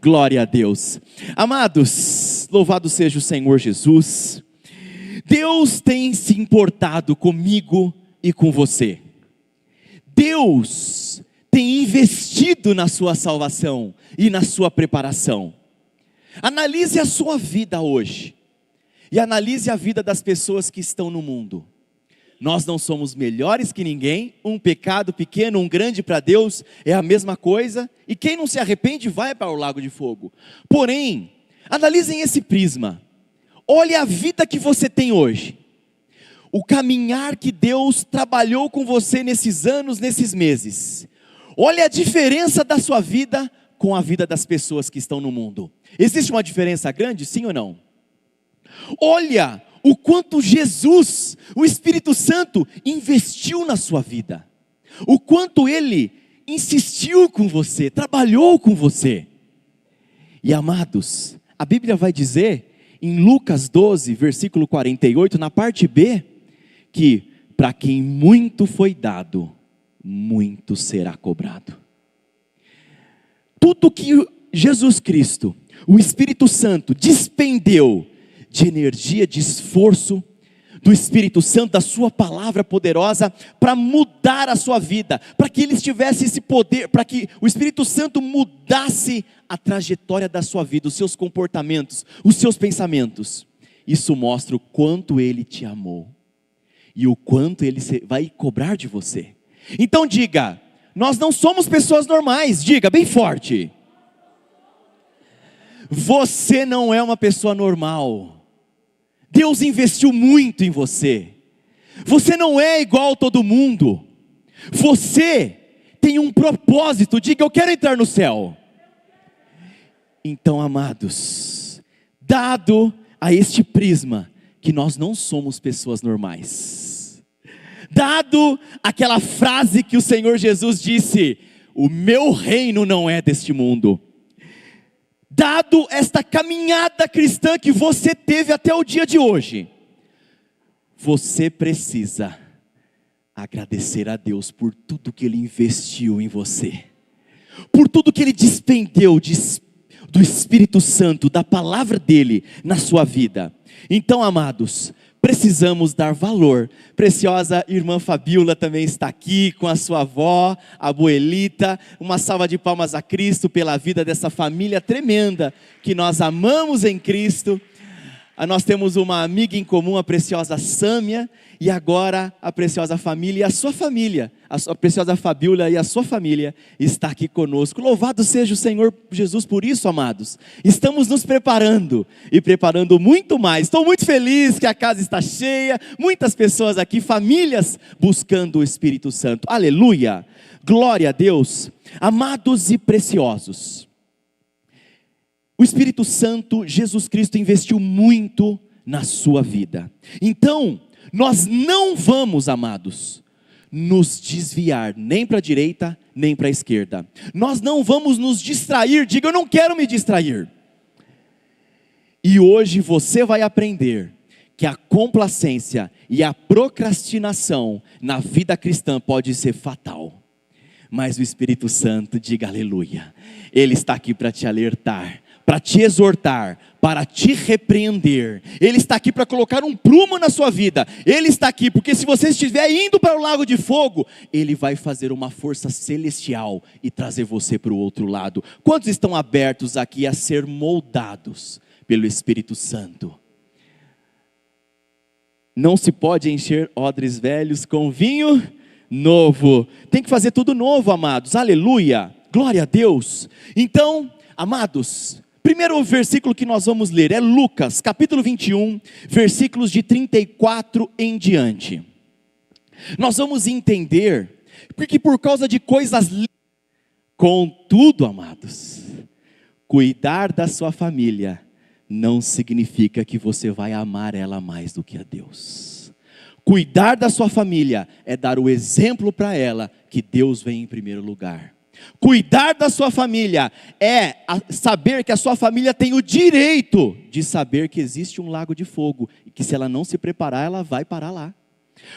Glória a Deus. Amados, louvado seja o Senhor Jesus. Deus tem se importado comigo e com você. Deus tem investido na sua salvação e na sua preparação. Analise a sua vida hoje e analise a vida das pessoas que estão no mundo. Nós não somos melhores que ninguém, um pecado pequeno, um grande para Deus é a mesma coisa, e quem não se arrepende vai para o lago de fogo. Porém, analisem esse prisma, olhe a vida que você tem hoje, o caminhar que Deus trabalhou com você nesses anos, nesses meses, olhe a diferença da sua vida com a vida das pessoas que estão no mundo. Existe uma diferença grande, sim ou não? Olha o quanto Jesus, o Espírito Santo, investiu na sua vida. O quanto Ele insistiu com você, trabalhou com você. E amados, a Bíblia vai dizer, em Lucas 12, versículo 48, na parte B, que para quem muito foi dado, muito será cobrado. Tudo que Jesus Cristo, o Espírito Santo, despendeu de energia, de esforço, do Espírito Santo, da sua palavra poderosa, para mudar a sua vida, para que Ele tivesse esse poder, para que o Espírito Santo mudasse a trajetória da sua vida, os seus comportamentos, os seus pensamentos. Isso mostra o quanto Ele te amou, e o quanto Ele vai cobrar de você. Então diga, nós não somos pessoas normais, diga bem forte. Você não é uma pessoa normal. Deus investiu muito em você. Você não é igual a todo mundo. Você tem um propósito. Diga, eu quero entrar no céu. Então, amados, dado a este prisma que nós não somos pessoas normais, dado aquela frase que o Senhor Jesus disse, o meu reino não é deste mundo, dado esta caminhada cristã que você teve até o dia de hoje, você precisa agradecer a Deus por tudo que Ele investiu em você, por tudo que Ele despendeu do Espírito Santo, da palavra dEle na sua vida. Então, amados, precisamos dar valor. Preciosa irmã Fabiola também está aqui com a sua avó, a Boelita. Uma salva de palmas a Cristo pela vida dessa família tremenda que nós amamos em Cristo. Nós temos uma amiga em comum, a preciosa Sâmia, e agora a preciosa família e a sua família, a preciosa Fabiola e a sua família está aqui conosco. Louvado seja o Senhor Jesus por isso, amados. Estamos nos preparando e preparando muito mais. Estou muito feliz que a casa está cheia, muitas pessoas aqui, famílias buscando o Espírito Santo. Aleluia, glória a Deus. Amados e preciosos, o Espírito Santo, Jesus Cristo, investiu muito na sua vida. Então, nós não vamos, amados, nos desviar nem para a direita, nem para a esquerda. Nós não vamos nos distrair. Diga, eu não quero me distrair. E hoje você vai aprender que a complacência e a procrastinação na vida cristã pode ser fatal. Mas o Espírito Santo, diga aleluia, Ele está aqui para te alertar, para te exortar, para te repreender. Ele está aqui para colocar um prumo na sua vida. Ele está aqui porque se você estiver indo para o lago de fogo, Ele vai fazer uma força celestial e trazer você para o outro lado. Quantos estão abertos aqui a ser moldados pelo Espírito Santo? Não se pode encher odres velhos com vinho novo. Tem que fazer tudo novo, amados. Aleluia, glória a Deus. Então, amados, primeiro versículo que nós vamos ler é Lucas, capítulo 21, versículos de 34 em diante. Nós vamos entender, porque por causa de coisas, contudo, amados, cuidar da sua família não significa que você vai amar ela mais do que a Deus. Cuidar da sua família é dar o exemplo para ela que Deus vem em primeiro lugar. Cuidar da sua família é saber que a sua família tem o direito de saber que existe um lago de fogo e que se ela não se preparar, ela vai parar lá.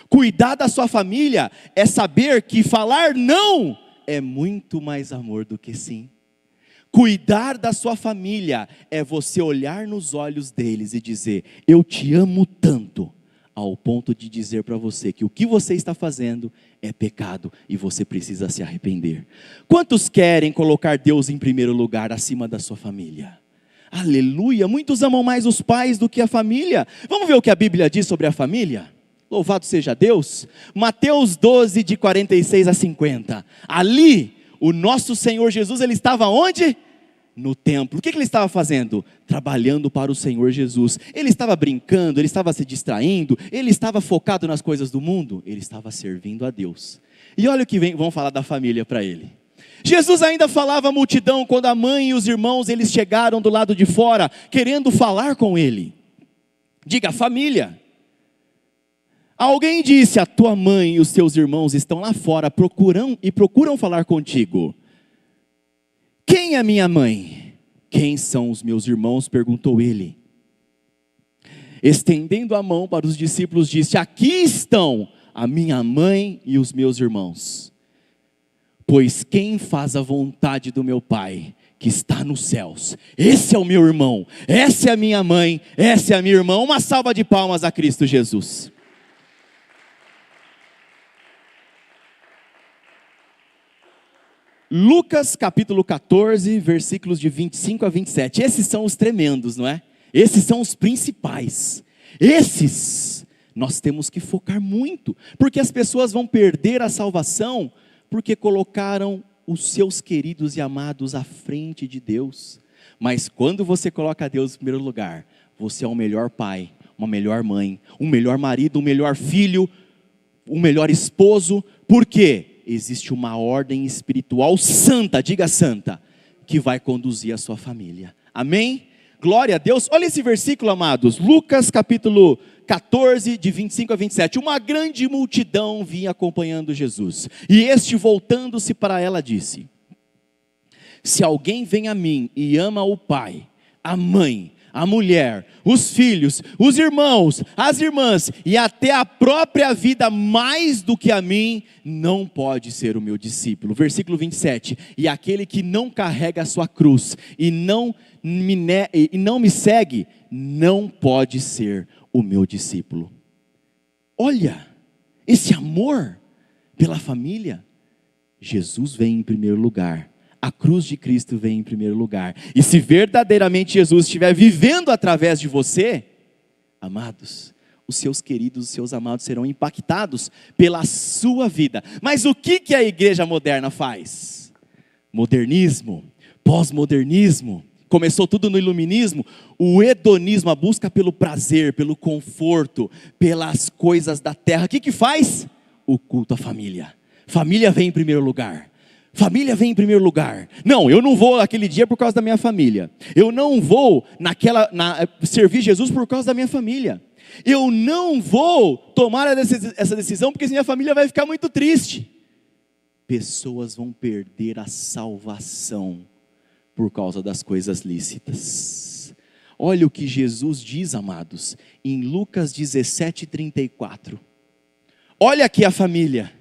Cuidar da sua família é saber que falar não é muito mais amor do que sim. Cuidar da sua família é você olhar nos olhos deles e dizer: eu te amo tanto, ao ponto de dizer para você que o que você está fazendo é pecado e você precisa se arrepender. Quantos querem colocar Deus em primeiro lugar acima da sua família? Aleluia! Muitos amam mais os pais do que a família. Vamos ver o que a Bíblia diz sobre a família? Louvado seja Deus. Mateus 12, de 46 a 50. Ali, o nosso Senhor Jesus, ele estava onde? No templo. O que ele estava fazendo? Trabalhando para o Senhor Jesus. Ele estava brincando, ele estava se distraindo, ele estava focado nas coisas do mundo, ele estava servindo a Deus. E olha o que vão falar da família para ele. Jesus ainda falava à multidão quando a mãe e os irmãos, eles chegaram do lado de fora, querendo falar com ele. Diga, família. Alguém disse: a tua mãe e os teus irmãos estão lá fora, procuram falar contigo. Quem é minha mãe? Quem são os meus irmãos? Perguntou ele. Estendendo a mão para os discípulos, disse: aqui estão a minha mãe e os meus irmãos. Pois quem faz a vontade do meu Pai, que está nos céus, esse é o meu irmão, essa é a minha mãe, essa é a minha irmã. Uma salva de palmas a Cristo Jesus. Lucas capítulo 14, versículos de 25 a 27. Esses são os tremendos, não é? Esses são os principais. Esses nós temos que focar muito, porque as pessoas vão perder a salvação porque colocaram os seus queridos e amados à frente de Deus. Mas quando você coloca Deus em primeiro lugar, você é o melhor pai, uma melhor mãe, um melhor marido, um melhor filho, um melhor esposo. Por quê? Existe uma ordem espiritual santa, diga santa, que vai conduzir a sua família. Amém? Glória a Deus. Olha esse versículo, amados. Lucas capítulo 14, de 25 a 27. Uma grande multidão vinha acompanhando Jesus. E este, voltando-se para ela, disse: se alguém vem a mim e ama o pai, a mãe, a mulher, os filhos, os irmãos, as irmãs e até a própria vida mais do que a mim, não pode ser o meu discípulo. Versículo 27. E aquele que não carrega a sua cruz e não me segue, não pode ser o meu discípulo. Olha, esse amor pela família. Jesus vem em primeiro lugar. A cruz de Cristo vem em primeiro lugar. E se verdadeiramente Jesus estiver vivendo através de você, amados, os seus queridos, os seus amados serão impactados pela sua vida. Mas o que a igreja moderna faz? Modernismo, pós-modernismo. Começou tudo no iluminismo. O hedonismo, a busca pelo prazer, pelo conforto, pelas coisas da terra. O que faz? O culto à família. Família vem em primeiro lugar. Família vem em primeiro lugar. Não, eu não vou aquele dia por causa da minha família. Eu não vou servir Jesus por causa da minha família. Eu não vou tomar essa decisão porque minha família vai ficar muito triste. Pessoas vão perder a salvação por causa das coisas lícitas. Olha o que Jesus diz, amados, em Lucas 17:34. Olha aqui a família.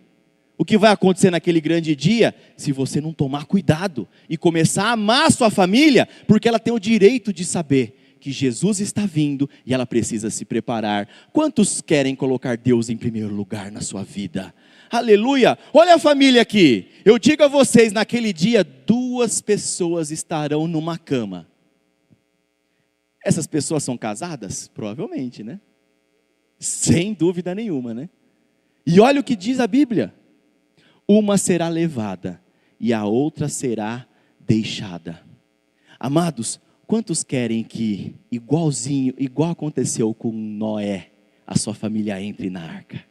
O que vai acontecer naquele grande dia, se você não tomar cuidado e começar a amar a sua família, porque ela tem o direito de saber que Jesus está vindo e ela precisa se preparar. Quantos querem colocar Deus em primeiro lugar na sua vida? Aleluia! Olha a família aqui. Eu digo a vocês, naquele dia, 2 pessoas estarão numa cama. Essas pessoas são casadas? Provavelmente, né? Sem dúvida nenhuma, né? E olha o que diz a Bíblia. Uma será levada e a outra será deixada. Amados, quantos querem que, igual aconteceu com Noé, a sua família entre na arca?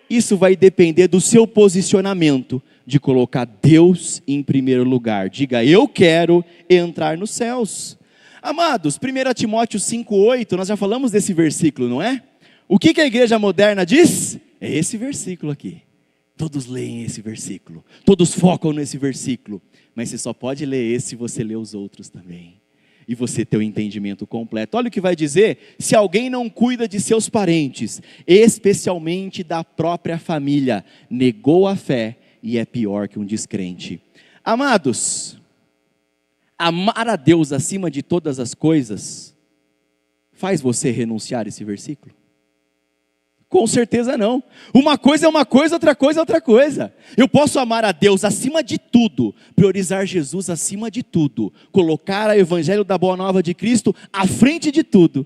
Isso vai depender do seu posicionamento de colocar Deus em primeiro lugar. Diga, eu quero entrar nos céus. Amados, 1 Timóteo 5:8, nós já falamos desse versículo, não é? O que a igreja moderna diz? É esse versículo aqui. Todos leem esse versículo, todos focam nesse versículo, mas você só pode ler esse se você ler os outros também, e você ter o entendimento completo. Olha o que vai dizer: se alguém não cuida de seus parentes, especialmente da própria família, negou a fé e é pior que um descrente. Amados, Amar a Deus acima de todas as coisas faz você renunciar a esse versículo? Com certeza não. Uma coisa é uma coisa, outra coisa é outra coisa. Eu posso amar a Deus acima de tudo, priorizar Jesus acima de tudo, colocar o evangelho da boa nova de Cristo à frente de tudo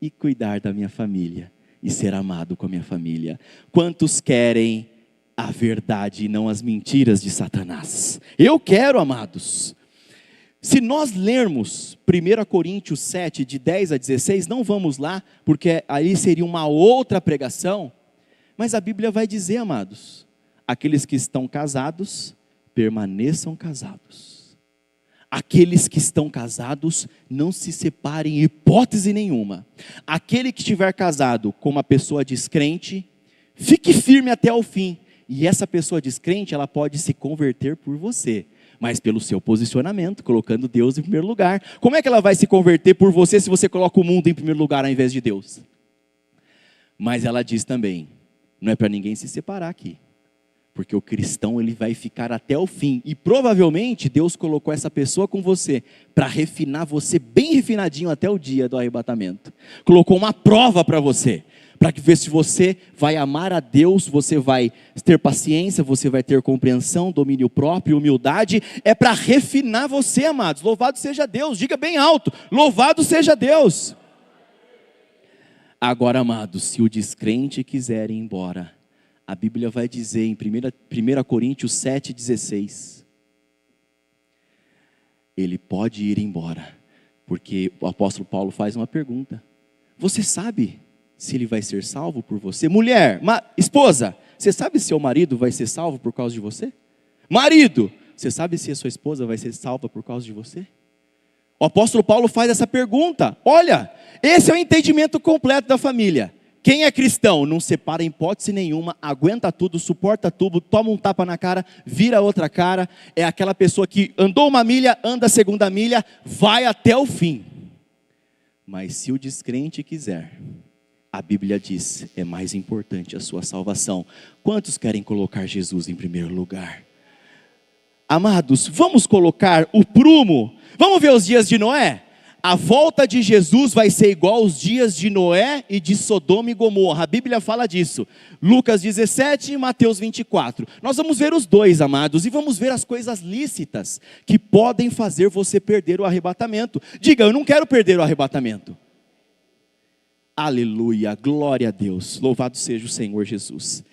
e cuidar da minha família e ser amado com a minha família. Quantos querem a verdade e não as mentiras de Satanás? Eu quero, amados. Se nós lermos 1 Coríntios 7, de 10 a 16, não vamos lá, porque aí seria uma outra pregação, mas a Bíblia vai dizer, amados, aqueles que estão casados, permaneçam casados. Aqueles que estão casados, não se separem em hipótese nenhuma. Aquele que estiver casado com uma pessoa descrente, fique firme até o fim. E essa pessoa descrente, ela pode se converter por você, mas pelo seu posicionamento, colocando Deus em primeiro lugar. Como é que ela vai se converter por você se você coloca o mundo em primeiro lugar ao invés de Deus? Mas ela diz também, não é para ninguém se separar aqui, porque o cristão ele vai ficar até o fim, e provavelmente Deus colocou essa pessoa com você, para refinar você bem refinadinho até o dia do arrebatamento. Colocou uma prova para você, para ver se você vai amar a Deus, você vai ter paciência, você vai ter compreensão, domínio próprio, humildade. É para refinar você, amados. Louvado seja Deus, diga bem alto, louvado seja Deus. Agora, amados, se o descrente quiser ir embora, a Bíblia vai dizer em 1 Coríntios 7,16, ele pode ir embora, porque o apóstolo Paulo faz uma pergunta: você sabe se ele vai ser salvo por você? Mulher, esposa, você sabe se seu marido vai ser salvo por causa de você? Marido, você sabe se a sua esposa vai ser salva por causa de você? O apóstolo Paulo faz essa pergunta. Olha, esse é o entendimento completo da família. Quem é cristão não separa em hipótese nenhuma, aguenta tudo, suporta tudo, toma um tapa na cara, vira outra cara. É aquela pessoa que andou uma milha, anda a segunda milha, vai até o fim. Mas se o descrente quiser, a Bíblia diz, é mais importante a sua salvação. Quantos querem colocar Jesus em primeiro lugar? Amados, vamos colocar o prumo. Vamos ver os dias de Noé? A volta de Jesus vai ser igual aos dias de Noé e de Sodoma e Gomorra. A Bíblia fala disso. Lucas 17 e Mateus 24. Nós vamos ver os dois, amados, e vamos ver as coisas lícitas que podem fazer você perder o arrebatamento. Diga, eu não quero perder o arrebatamento. Aleluia, glória a Deus, louvado seja o Senhor Jesus.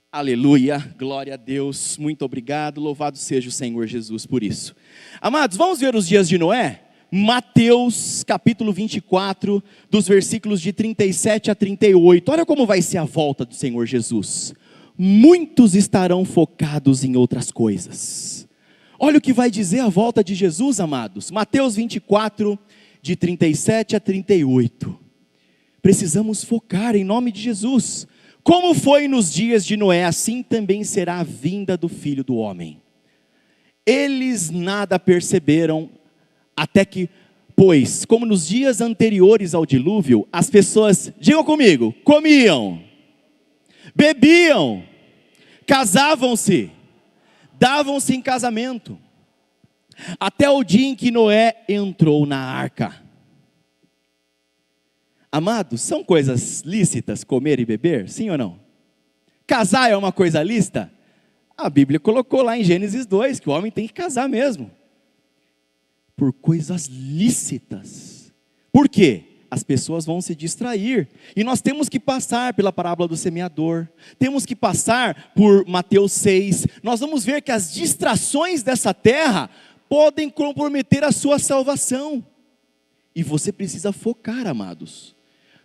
Aleluia, glória a Deus, muito obrigado, louvado seja o Senhor Jesus por isso. Amados, vamos ver os dias de Noé? Mateus capítulo 24, dos versículos de 37 a 38, olha como vai ser a volta do Senhor Jesus. Muitos estarão focados em outras coisas. Olha o que vai dizer a volta de Jesus, amados. Mateus 24, de 37 a 38. Precisamos focar em nome de Jesus. Como foi nos dias de Noé, assim também será a vinda do Filho do Homem. Eles nada perceberam, até que, pois, como nos dias anteriores ao dilúvio, as pessoas, digam comigo, comiam, bebiam, casavam-se, davam-se em casamento, até o dia em que Noé entrou na arca. Amados, são coisas lícitas comer e beber? Sim ou não? Casar é uma coisa lícita? A Bíblia colocou lá em Gênesis 2, que o homem tem que casar mesmo. Por coisas lícitas. Por quê? As pessoas vão se distrair. E nós temos que passar pela parábola do semeador. Temos que passar por Mateus 6. Nós vamos ver que as distrações dessa terra podem comprometer a sua salvação. E você precisa focar, amados,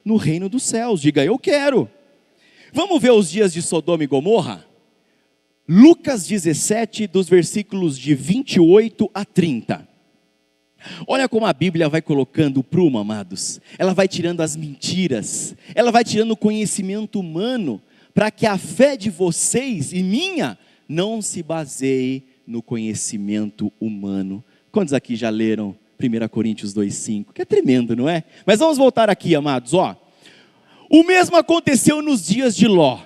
no reino dos céus. Diga, eu quero. Vamos ver os dias de Sodoma e Gomorra? Lucas 17, dos versículos de 28 a 30. Olha como a Bíblia vai colocando o prumo, amados. Ela vai tirando as mentiras. Ela vai tirando o conhecimento humano, para que a fé de vocês e minha não se baseie no conhecimento humano. Quantos aqui já leram 1 Coríntios 2,5, que é tremendo, não é? Mas vamos voltar aqui, amados, ó. O mesmo aconteceu nos dias de Ló.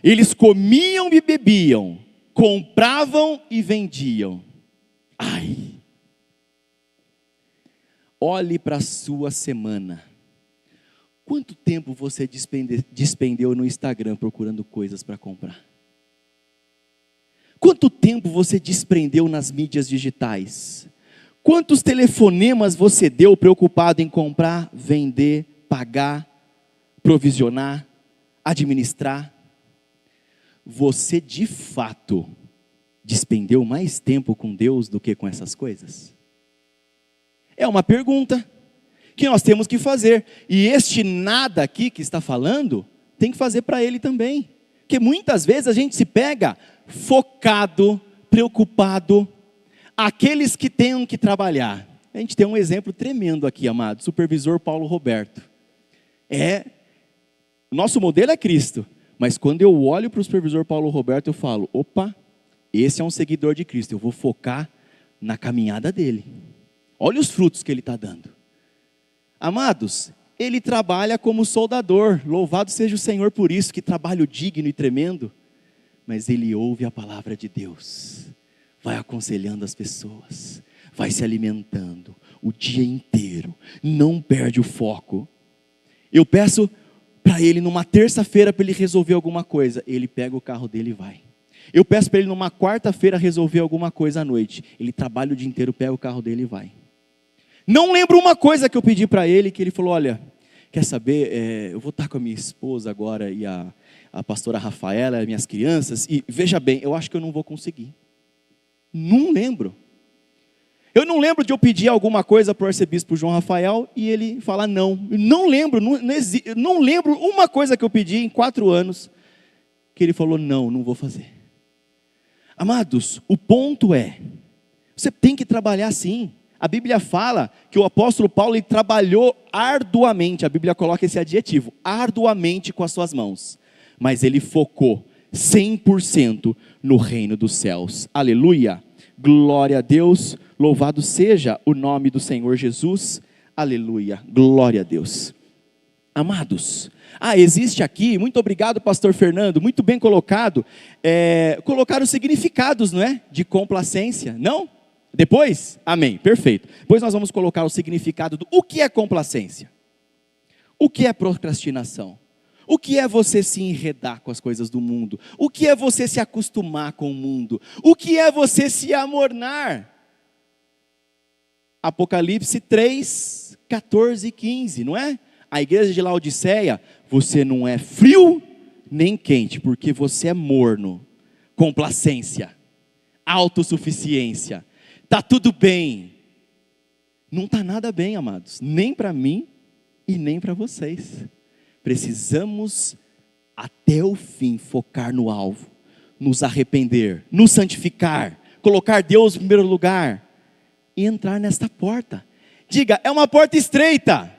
Eles comiam e bebiam, compravam e vendiam. Ai! Olhe para a sua semana. Quanto tempo você despendeu no Instagram procurando coisas para comprar? Quanto tempo você desprendeu nas mídias digitais? Quantos telefonemas você deu preocupado em comprar, vender, pagar, provisionar, administrar? Você de fato despendeu mais tempo com Deus do que com essas coisas? É uma pergunta que nós temos que fazer. E este nada aqui que está falando, tem que fazer para Ele também. Porque muitas vezes a gente se pega focado, preocupado. Aqueles que tenham que trabalhar. A gente tem um exemplo tremendo aqui, amado. Supervisor Paulo Roberto. Nosso modelo é Cristo. Mas quando eu olho para o supervisor Paulo Roberto, eu falo, opa, esse é um seguidor de Cristo. Eu vou focar na caminhada dele. Olha os frutos que ele está dando. Amados, ele trabalha como soldador. Louvado seja o Senhor por isso, que trabalho digno e tremendo. Mas ele ouve a palavra de Deus. Vai aconselhando as pessoas, vai se alimentando o dia inteiro, não perde o foco. Eu peço para ele numa terça-feira para ele resolver alguma coisa, ele pega o carro dele e vai. Eu peço para ele numa quarta-feira resolver alguma coisa à noite, ele trabalha o dia inteiro, pega o carro dele e vai. Não lembro uma coisa que eu pedi para ele, que ele falou, olha, quer saber, eu vou estar com a minha esposa agora e a pastora Rafaela, minhas crianças, e veja bem, eu acho que eu não vou conseguir. Não lembro. Eu não lembro de eu pedir alguma coisa para o arcebispo João Rafael e ele falar não. Não lembro, não lembro uma coisa que eu pedi em 4 anos que ele falou não vou fazer. Amados, o ponto é, você tem que trabalhar sim. A Bíblia fala que o apóstolo Paulo ele trabalhou arduamente, a Bíblia coloca esse adjetivo, arduamente com as suas mãos. Mas ele focou 100% no reino dos céus. Aleluia, glória a Deus, louvado seja o nome do Senhor Jesus. Aleluia, glória a Deus. Amados, existe aqui, muito obrigado pastor Fernando, muito bem colocado, colocaram significados, não é? De complacência, não? Depois? Amém, perfeito. Depois nós vamos colocar o significado do o que é complacência. O que é procrastinação? O que é você se enredar com as coisas do mundo? O que é você se acostumar com o mundo? O que é você se amornar? Apocalipse 3, 14 e 15, não é? A igreja de Laodiceia, você não é frio nem quente, porque você é morno. Complacência, autossuficiência, está tudo bem. Não está nada bem, amados, nem para mim e nem para vocês. Precisamos até o fim focar no alvo, nos arrepender, nos santificar, colocar Deus em primeiro lugar e entrar nesta porta. Diga, é uma porta estreita.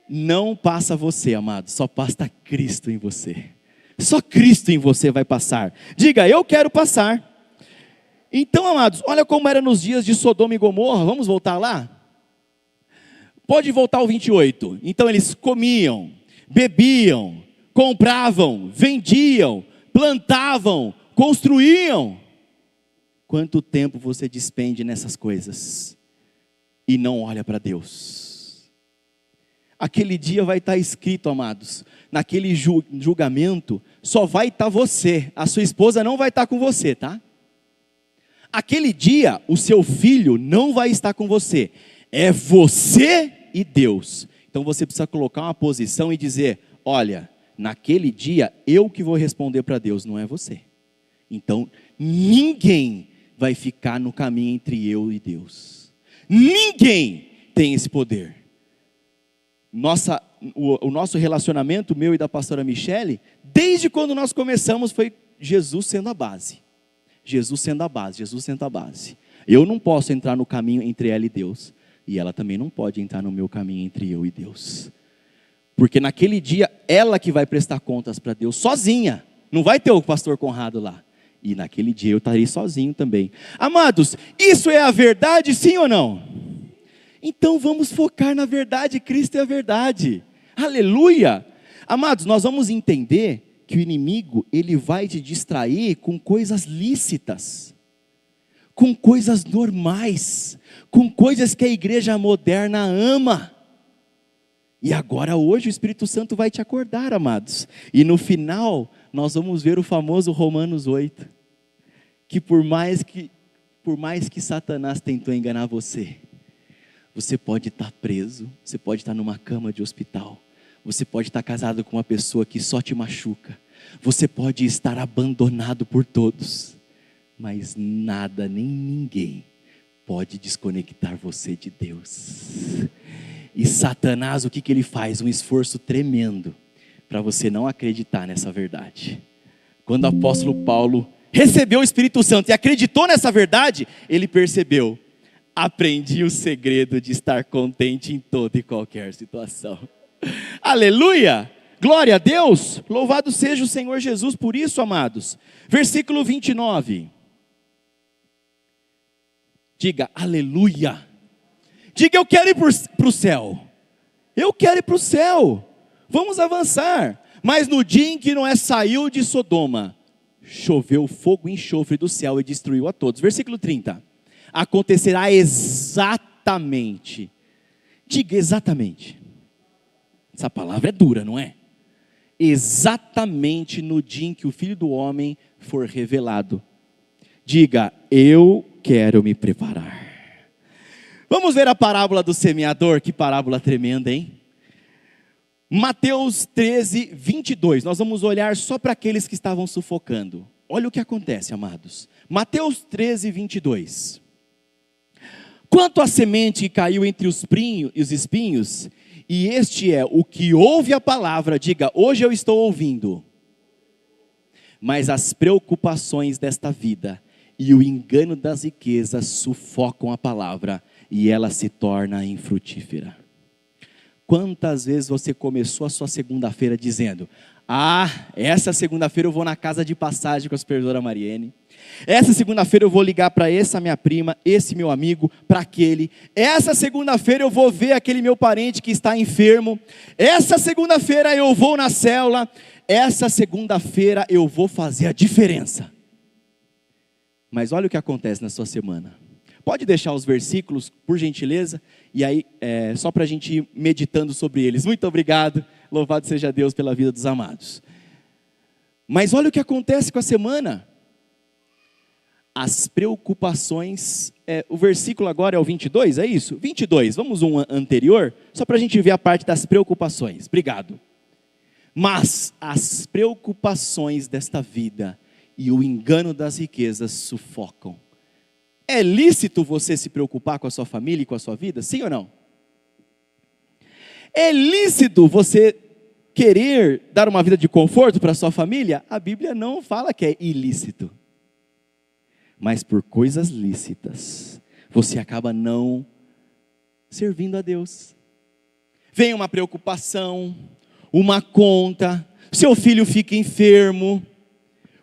Não passa você, amado, só passa Cristo em você. Só Cristo em você vai passar. Diga, eu quero passar. Então, amados, olha como era nos dias de Sodoma e Gomorra. Vamos voltar lá? Pode voltar ao 28. Então eles comiam, bebiam, compravam, vendiam, plantavam, construíam. Quanto tempo você despende nessas coisas e não olha para Deus? Aquele dia vai estar escrito, amados, naquele julgamento, só vai estar você, a sua esposa não vai estar com você, tá? Aquele dia, o seu filho não vai estar com você, é você e Deus. Então você precisa colocar uma posição e dizer, olha, naquele dia, eu que vou responder para Deus, não é você. Então, ninguém vai ficar no caminho entre eu e Deus. Ninguém tem esse poder. O nosso relacionamento, meu e da pastora Michele, desde quando nós começamos, foi Jesus sendo a base. Jesus sendo a base, Jesus sendo a base. Eu não posso entrar no caminho entre ela e Deus. E ela também não pode entrar no meu caminho entre eu e Deus. Porque naquele dia, ela que vai prestar contas para Deus sozinha. Não vai ter o pastor Conrado lá. E naquele dia eu estarei sozinho também. Amados, isso é a verdade, sim ou não? Então vamos focar na verdade, Cristo é a verdade. Aleluia! Amados, nós vamos entender que o inimigo, ele vai te distrair com coisas lícitas, com coisas normais, com coisas que a igreja moderna ama. E agora hoje o Espírito Santo vai te acordar, amados. E no final, nós vamos ver o famoso Romanos 8. Que por mais que Satanás tentou enganar você, você pode estar preso, você pode estar numa cama de hospital, você pode estar casado com uma pessoa que só te machuca, você pode estar abandonado por todos, mas nada nem ninguém pode desconectar você de Deus. E Satanás, o que ele faz? Um esforço tremendo para você não acreditar nessa verdade. Quando o apóstolo Paulo recebeu o Espírito Santo e acreditou nessa verdade, ele percebeu: aprendi o segredo de estar contente em toda e qualquer situação. Aleluia! Glória a Deus! Louvado seja o Senhor Jesus por isso, amados. Versículo 29. Diga aleluia. Diga: eu quero ir para o céu. Eu quero ir para o céu. Vamos avançar. Mas no dia em que Noé saiu de Sodoma, choveu fogo e enxofre do céu e destruiu a todos. Versículo 30. Acontecerá exatamente. Diga exatamente. Essa palavra é dura, não é? Exatamente no dia em que o Filho do Homem for revelado. Diga: eu quero me preparar. Vamos ver a parábola do semeador. Que parábola tremenda, hein? Mateus 13, 22. Nós vamos olhar só para aqueles que estavam sufocando. Olha o que acontece, amados. Mateus 13, 22. Quanto à semente que caiu entre os espinhos, e este é o que ouve a palavra, diga: hoje eu estou ouvindo. Mas as preocupações desta vida e o engano das riquezas sufocam a palavra, e ela se torna infrutífera. Quantas vezes você começou a sua segunda-feira dizendo: essa segunda-feira eu vou na casa de passagem com a supervisora Mariene. Essa segunda-feira eu vou ligar para essa minha prima, esse meu amigo, para aquele. Essa segunda-feira eu vou ver aquele meu parente que está enfermo. Essa segunda-feira eu vou na célula. Essa segunda-feira eu vou fazer a diferença. Mas olha o que acontece na sua semana. Pode deixar os versículos, por gentileza, e aí, só para a gente ir meditando sobre eles. Muito obrigado, louvado seja Deus pela vida dos amados. Mas olha o que acontece com a semana. As preocupações, o versículo agora é o 22, é isso? 22, vamos um anterior, só para a gente ver a parte das preocupações. Obrigado. Mas as preocupações desta vida e o engano das riquezas sufocam. É lícito você se preocupar com a sua família e com a sua vida? Sim ou não? É lícito você querer dar uma vida de conforto para a sua família? A Bíblia não fala que é ilícito. Mas por coisas lícitas, você acaba não servindo a Deus. Vem uma preocupação, uma conta, seu filho fica enfermo.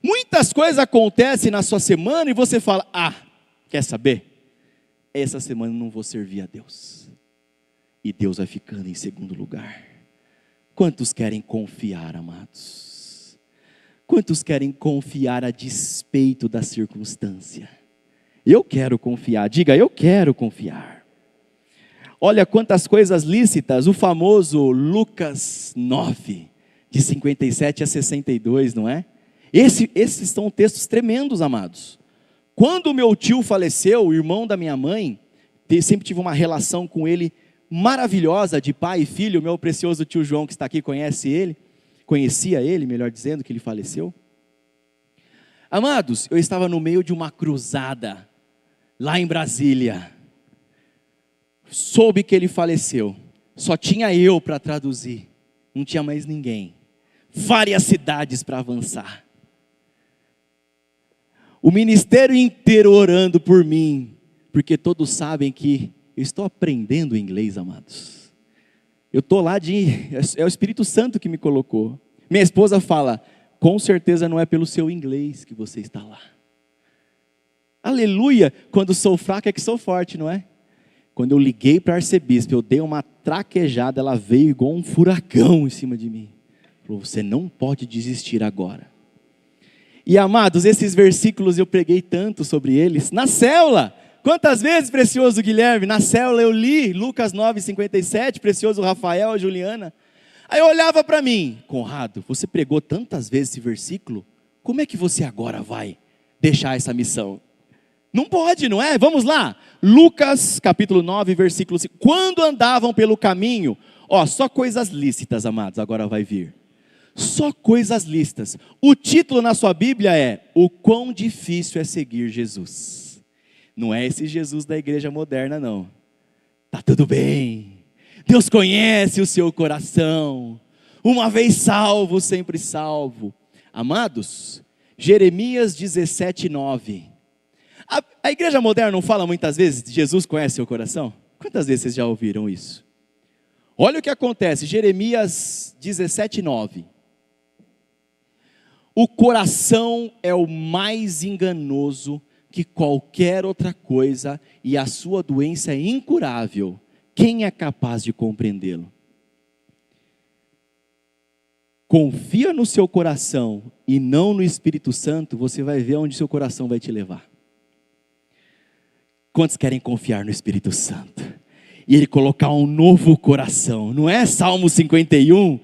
Muitas coisas acontecem na sua semana e você fala: quer saber? Essa semana eu não vou servir a Deus. E Deus vai ficando em segundo lugar. Quantos querem confiar, amados? Quantos querem confiar a despeito da circunstância? Eu quero confiar. Diga: eu quero confiar. Olha quantas coisas lícitas. O famoso Lucas 9, de 57 a 62, não é? Esses são textos tremendos, amados. Quando meu tio faleceu, o irmão da minha mãe, sempre tive uma relação com ele maravilhosa, de pai e filho. Meu precioso tio João, que está aqui, conhecia ele, melhor dizendo, que ele faleceu. Amados, eu estava no meio de uma cruzada, lá em Brasília. Soube que ele faleceu. Só tinha eu para traduzir, não tinha mais ninguém. Várias cidades para avançar. O ministério inteiro orando por mim, porque todos sabem que eu estou aprendendo inglês, amados. Eu estou lá é o Espírito Santo que me colocou. Minha esposa fala: Com certeza não é pelo seu inglês que você está lá. Aleluia, quando sou fraco é que sou forte, não é? Quando eu liguei para a arcebispo, eu dei uma traquejada, ela veio igual um furacão em cima de mim. Falou, você não pode desistir agora. E amados, esses versículos eu preguei tanto sobre eles, na célula. Quantas vezes, precioso Guilherme, na célula eu li Lucas 9:57, precioso Rafael, Juliana. Aí eu olhava para mim, Conrado, você pregou tantas vezes esse versículo, como é que você agora vai deixar essa missão? Não pode, não é? Vamos lá, Lucas capítulo 9, versículo 5. Quando andavam pelo caminho, só coisas lícitas, amados, agora vai vir. Só coisas lícitas. O título na sua Bíblia é, o quão difícil é seguir Jesus. Não é esse Jesus da igreja moderna, não. Tá tudo bem. Deus conhece o seu coração. Uma vez salvo, sempre salvo. Amados, Jeremias 17:9. A igreja moderna não fala muitas vezes, Jesus conhece seu coração? Quantas vezes vocês já ouviram isso? Olha o que acontece, Jeremias 17:9. O coração é o mais enganoso que qualquer outra coisa, e a sua doença é incurável. Quem é capaz de compreendê-lo? Confia no seu coração e não no Espírito Santo, você vai ver onde seu coração vai te levar. Quantos querem confiar no Espírito Santo? E Ele colocar um novo coração, não é? Salmo 51,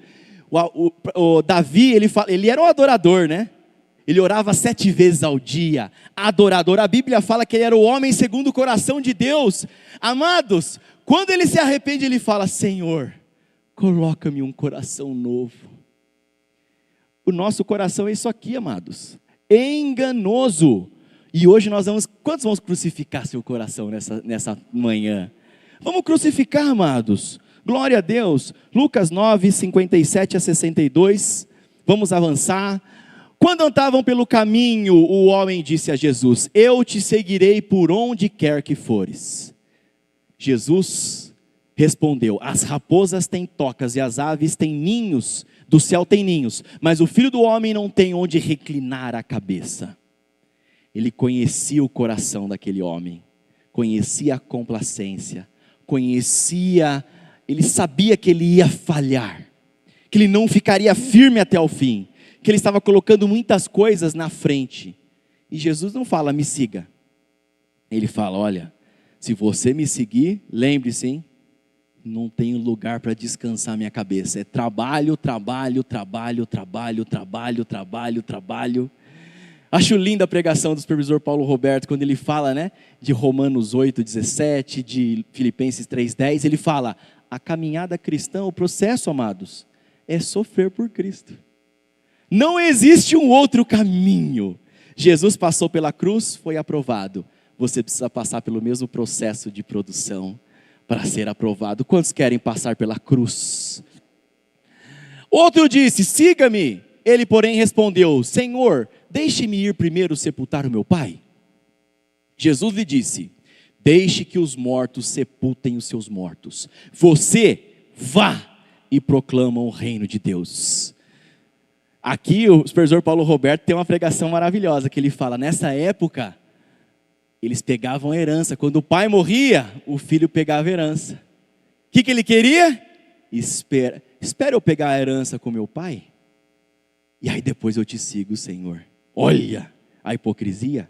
o Davi, ele era um adorador, né? Ele orava 7 vezes ao dia, adorador. A Bíblia fala que ele era o homem segundo o coração de Deus. Amados, quando ele se arrepende, ele fala, Senhor, coloca-me um coração novo. O nosso coração é isso aqui, amados, enganoso. E hoje quantos vamos crucificar seu coração nessa manhã? Vamos crucificar, amados. Glória a Deus. Lucas 9, 57 a 62. Vamos avançar. Quando andavam pelo caminho, o homem disse a Jesus, eu te seguirei por onde quer que fores. Jesus respondeu, as raposas têm tocas e as aves têm ninhos, do céu têm ninhos, mas o filho do homem não tem onde reclinar a cabeça. Ele conhecia o coração daquele homem, conhecia a complacência, ele sabia que ele ia falhar, que ele não ficaria firme até o fim, que ele estava colocando muitas coisas na frente. E Jesus não fala, me siga. Ele fala, olha, se você me seguir, lembre-se, hein? Não tenho lugar para descansar minha cabeça. É trabalho, trabalho, trabalho, trabalho, trabalho, trabalho, trabalho. Acho linda a pregação do supervisor Paulo Roberto, quando ele fala, né, de Romanos 8:17, de Filipenses 3:10, ele fala, a caminhada cristã, o processo, amados, é sofrer por Cristo. Não existe um outro caminho. Jesus passou pela cruz, foi aprovado. Você precisa passar pelo mesmo processo de produção para ser aprovado. Quantos querem passar pela cruz? Outro disse, siga-me. Ele, porém, respondeu, Senhor, deixe-me ir primeiro sepultar o meu pai. Jesus lhe disse, deixe que os mortos sepultem os seus mortos. Você vá e proclama o reino de Deus. Aqui o supervisor Paulo Roberto tem uma pregação maravilhosa, que ele fala, nessa época, eles pegavam a herança. Quando o pai morria, o filho pegava a herança. O que ele queria? Espera eu pegar a herança com meu pai, e aí depois eu te sigo, Senhor. Olha a hipocrisia.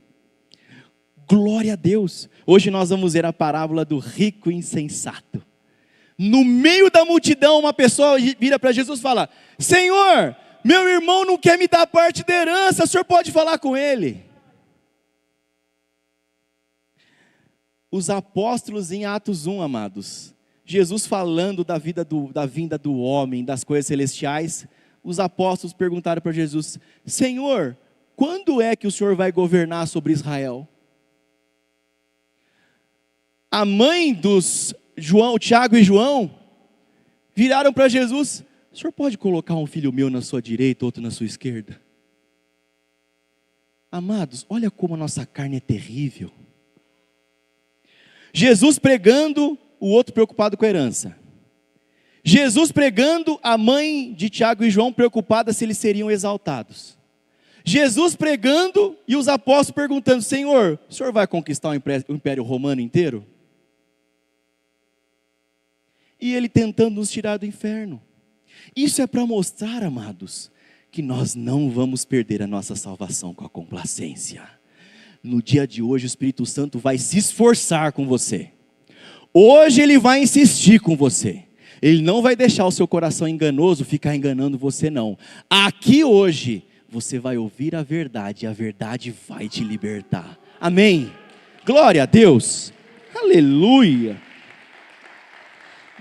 Glória a Deus. Hoje nós vamos ver a parábola do rico insensato. No meio da multidão, uma pessoa vira para Jesus e fala, Senhor, meu irmão não quer me dar parte da herança, o senhor pode falar com ele? Os apóstolos em Atos 1, amados, Jesus falando da vinda do homem, das coisas celestiais, os apóstolos perguntaram para Jesus, Senhor, quando é que o senhor vai governar sobre Israel? A mãe dos Tiago e João, viraram para Jesus, o senhor pode colocar um filho meu na sua direita, outro na sua esquerda? Amados, olha como a nossa carne é terrível. Jesus pregando, o outro preocupado com a herança. Jesus pregando, a mãe de Tiago e João preocupada se eles seriam exaltados. Jesus pregando e os apóstolos perguntando: Senhor, o Senhor vai conquistar o Império Romano inteiro? E Ele tentando nos tirar do inferno. Isso é para mostrar, amados, que nós não vamos perder a nossa salvação com a complacência. No dia de hoje o Espírito Santo vai se esforçar com você. Hoje Ele vai insistir com você. Ele não vai deixar o seu coração enganoso ficar enganando você não. Aqui hoje você vai ouvir a verdade e a verdade vai te libertar. Amém? Glória a Deus. Aleluia.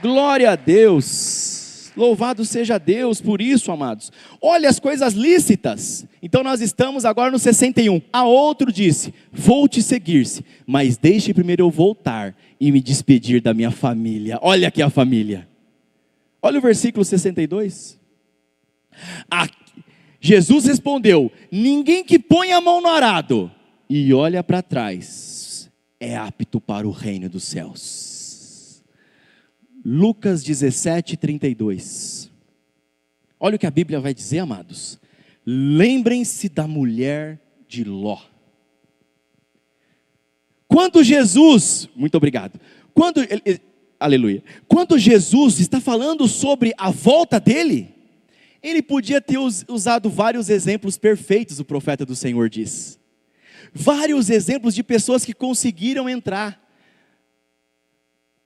Glória a Deus. Louvado seja Deus por isso, amados. Olha as coisas lícitas. Então nós estamos agora no 61. A outro disse: vou te seguir-se, mas deixe primeiro eu voltar e me despedir da minha família. Olha aqui a família. Olha o versículo 62. Jesus respondeu: ninguém que põe a mão no arado e olha para trás é apto para o reino dos céus. Lucas 17, 32. Olha o que a Bíblia vai dizer, amados. Lembrem-se da mulher de Ló. Quando Jesus, muito obrigado, aleluia, quando Jesus está falando sobre a volta dele, ele podia ter usado vários exemplos perfeitos, o profeta do Senhor diz. Vários exemplos de pessoas que conseguiram entrar.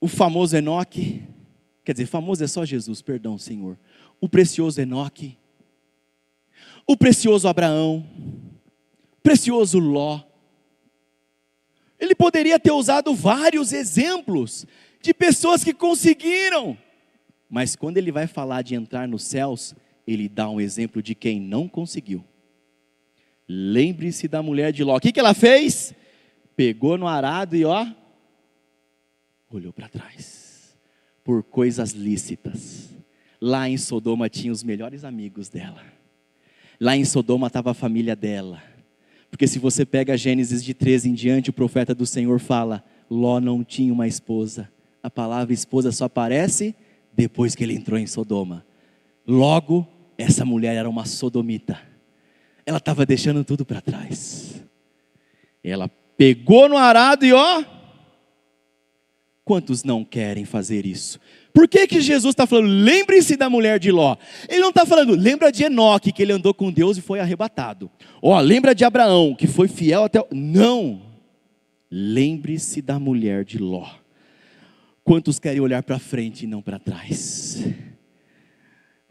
O famoso Enoque, quer dizer, famoso é só Jesus, perdão, Senhor. O precioso Enoque, o precioso Abraão, o precioso Ló. Ele poderia ter usado vários exemplos de pessoas que conseguiram. Mas quando ele vai falar de entrar nos céus, ele dá um exemplo de quem não conseguiu. Lembre-se da mulher de Ló. O que ela fez? Pegou no arado e olhou para trás. Por coisas lícitas. Lá em Sodoma tinha os melhores amigos dela. Lá em Sodoma estava a família dela. Porque se você pega Gênesis de 13 em diante, o profeta do Senhor fala: Ló não tinha uma esposa. A palavra esposa só aparece depois que ele entrou em Sodoma. Logo, essa mulher era uma sodomita. Ela estava deixando tudo para trás. Ela pegou no arado e quantos não querem fazer isso? Por que Jesus está falando, lembre-se da mulher de Ló? Ele não está falando, lembra de Enoque, que ele andou com Deus e foi arrebatado. Lembra de Abraão, que foi fiel até... Não. Lembre-se da mulher de Ló. Quantos querem olhar para frente e não para trás?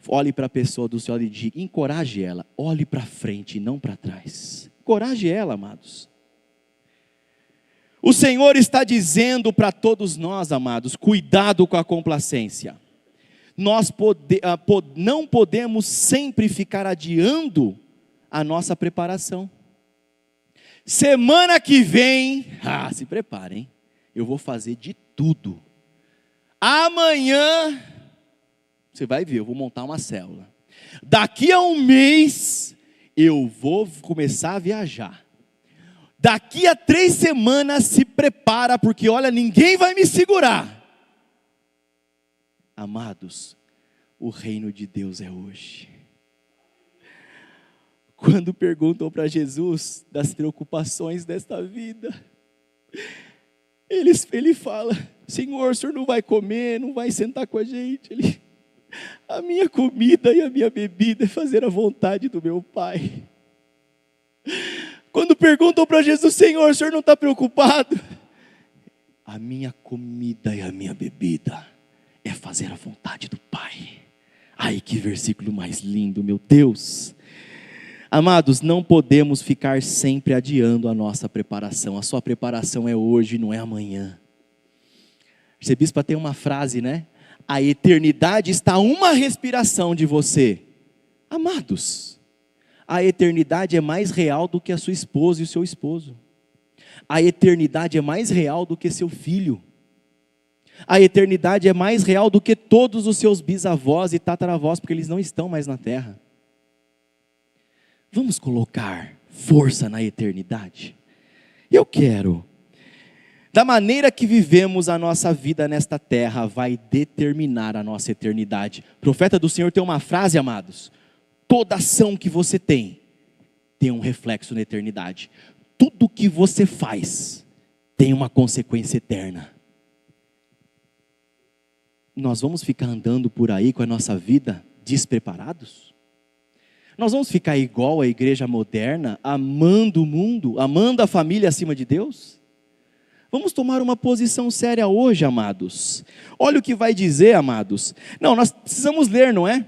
Olhe para a pessoa do seu lado e diga, encoraje ela. Olhe para frente e não para trás. Encoraje ela, amados. O Senhor está dizendo para todos nós, amados, cuidado com a complacência. Nós não podemos sempre ficar adiando a nossa preparação. Semana que vem, se preparem, eu vou fazer de tudo. Amanhã, você vai ver, eu vou montar uma célula. Daqui a um mês, eu vou começar a viajar. Daqui a 3 semanas, se prepara, porque olha, ninguém vai me segurar. Amados, o reino de Deus é hoje. Quando perguntam para Jesus das preocupações desta vida, ele fala, Senhor, o Senhor não vai comer, não vai sentar com a gente. A minha comida e a minha bebida é fazer a vontade do meu Pai. Quando perguntam para Jesus, Senhor, o Senhor não está preocupado? A minha comida e a minha bebida é fazer a vontade do Pai. Ai, que versículo mais lindo, meu Deus. Amados, não podemos ficar sempre adiando a nossa preparação. A sua preparação é hoje, não é amanhã. Arcebispo tem uma frase, né? A eternidade está a uma respiração de você. Amados, a eternidade é mais real do que a sua esposa e o seu esposo. A eternidade é mais real do que seu filho. A eternidade é mais real do que todos os seus bisavós e tataravós, porque eles não estão mais na terra. Vamos colocar força na eternidade? Eu quero. Da maneira que vivemos a nossa vida nesta terra, vai determinar a nossa eternidade. O profeta do Senhor tem uma frase, amados. Toda ação que você tem, tem um reflexo na eternidade. Tudo que você faz tem uma consequência eterna. Nós vamos ficar andando por aí com a nossa vida despreparados? Nós vamos ficar igual a igreja moderna, amando o mundo, amando a família acima de Deus? Vamos tomar uma posição séria hoje, amados. Olha o que vai dizer, amados. Não, nós precisamos ler, não é?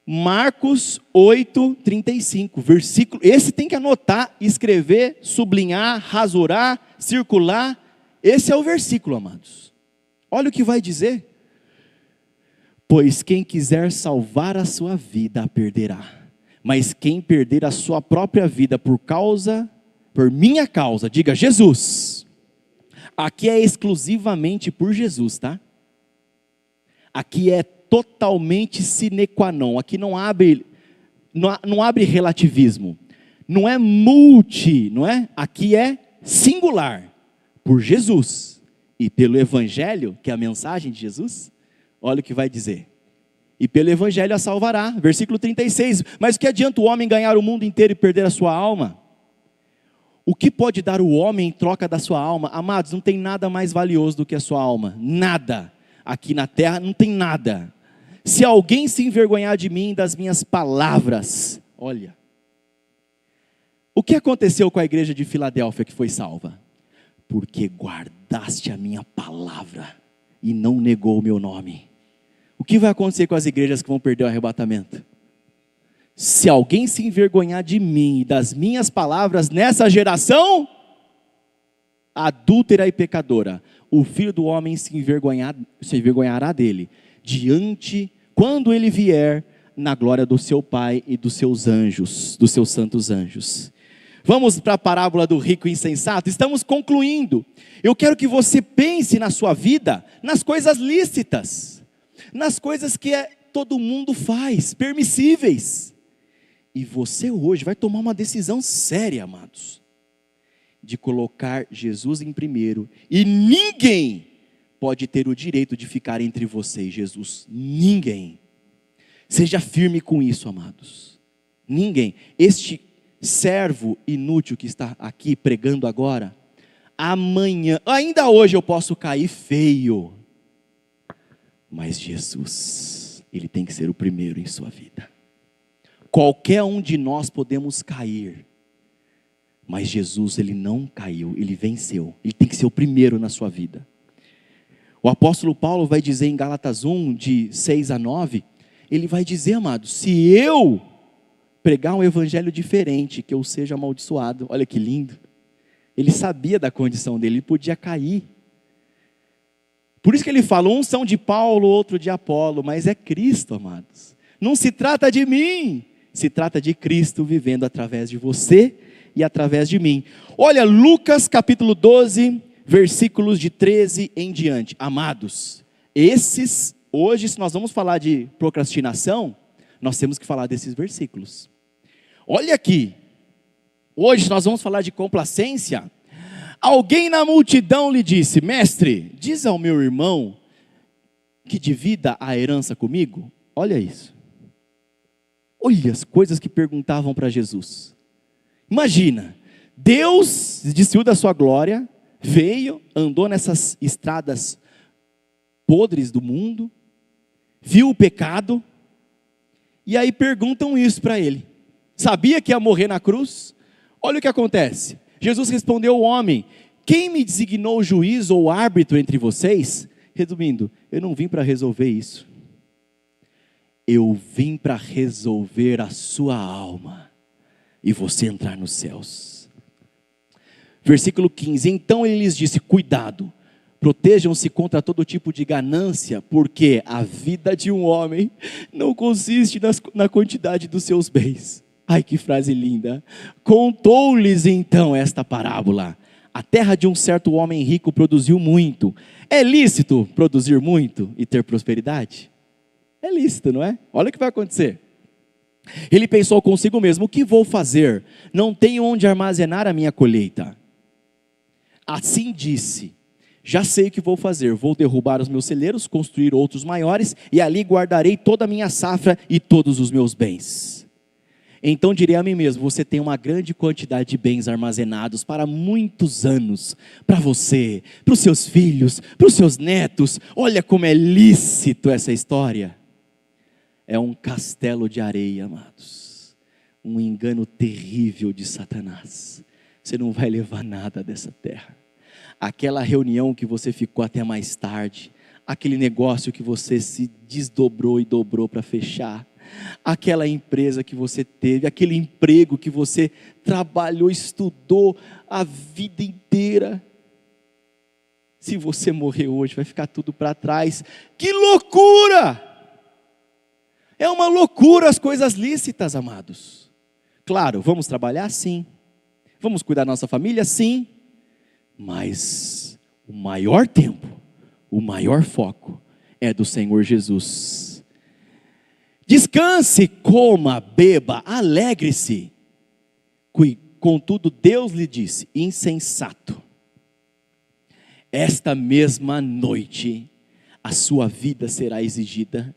Marcos 8:35, versículo. Esse tem que anotar, escrever, sublinhar, rasurar, circular. Esse é o versículo, amados. Olha o que vai dizer. Pois quem quiser salvar a sua vida a perderá. Mas quem perder a sua própria vida por minha causa, diga Jesus. Aqui é exclusivamente por Jesus, tá? Aqui é totalmente sine qua non. Aqui não abre relativismo. Não é multi, não é? Aqui é singular. Por Jesus. E pelo Evangelho, que é a mensagem de Jesus, olha o que vai dizer. E pelo Evangelho a salvará. Versículo 36. Mas o que adianta o homem ganhar o mundo inteiro e perder a sua alma? O que pode dar o homem em troca da sua alma? Amados, não tem nada mais valioso do que a sua alma. Nada. Aqui na terra não tem nada. Se alguém se envergonhar de mim, das minhas palavras. Olha. O que aconteceu com a igreja de Filadélfia que foi salva? Porque guardaste a minha palavra e não negou o meu nome. O que vai acontecer com as igrejas que vão perder o arrebatamento? Se alguém se envergonhar de mim e das minhas palavras nessa geração adúltera e pecadora, o Filho do Homem se envergonhará dele, quando ele vier na glória do seu Pai e dos seus anjos, dos seus santos anjos. Vamos para a parábola do rico insensato? Estamos concluindo. Eu quero que você pense na sua vida, nas coisas lícitas, nas coisas que todo mundo faz, permissíveis. E você hoje vai tomar uma decisão séria, amados, de colocar Jesus em primeiro. E ninguém pode ter o direito de ficar entre você e Jesus. Ninguém. Seja firme com isso, amados. Ninguém. Este servo inútil que está aqui pregando agora, amanhã, ainda hoje eu posso cair feio. Mas Jesus, Ele tem que ser o primeiro em sua vida. Qualquer um de nós podemos cair, mas Jesus, Ele não caiu, Ele venceu. Ele tem que ser o primeiro na sua vida. O apóstolo Paulo vai dizer em Gálatas 1, de 6-9, ele vai dizer, amados, se eu pregar um evangelho diferente, que eu seja amaldiçoado. Olha que lindo. Ele sabia da condição dele, ele podia cair. Por isso que ele fala, uns são de Paulo, outro de Apolo, mas é Cristo, amados. Não se trata de mim, se trata de Cristo vivendo através de você e através de mim. Olha, Lucas capítulo 12, versículos de 13 em diante. Amados, hoje, se nós vamos falar de procrastinação, nós temos que falar desses versículos. Olha aqui, hoje nós vamos falar de complacência. Alguém na multidão lhe disse, mestre, diz ao meu irmão que divida a herança comigo. Olha isso. Olha as coisas que perguntavam para Jesus. Imagina, Deus desceu da sua glória, veio, andou nessas estradas podres do mundo, viu o pecado, e aí perguntam isso para ele. Sabia que ia morrer na cruz? Olha o que acontece. Jesus respondeu ao homem, quem me designou juiz ou árbitro entre vocês? Resumindo, eu não vim para resolver isso. Eu vim para resolver a sua alma e você entrar nos céus. Versículo 15, então ele lhes disse, cuidado, protejam-se contra todo tipo de ganância, porque a vida de um homem não consiste na quantidade dos seus bens. Ai, que frase linda. Contou-lhes então esta parábola. A terra de um certo homem rico produziu muito. É lícito produzir muito e ter prosperidade? É lícito, não é? Olha o que vai acontecer. Ele pensou consigo mesmo, o que vou fazer? Não tenho onde armazenar a minha colheita. Assim disse, já sei o que vou fazer, vou derrubar os meus celeiros, construir outros maiores, e ali guardarei toda a minha safra e todos os meus bens. Então direi a mim mesmo: você tem uma grande quantidade de bens armazenados para muitos anos, para você, para os seus filhos, para os seus netos. Olha como é lícito essa história. É um castelo de areia, amados. Um engano terrível de Satanás. Você não vai levar nada dessa terra. Aquela reunião que você ficou até mais tarde, aquele negócio que você se desdobrou e dobrou para fechar, aquela empresa que você teve, aquele emprego que você trabalhou, estudou a vida inteira. Se você morrer hoje, vai ficar tudo para trás. Que loucura! É uma loucura as coisas lícitas, amados. Claro, vamos trabalhar? Sim. Vamos cuidar da nossa família? Sim. Mas o maior tempo, o maior foco é do Senhor Jesus. Descanse, coma, beba, alegre-se. Contudo, Deus lhe disse: insensato, esta mesma noite a sua vida será exigida.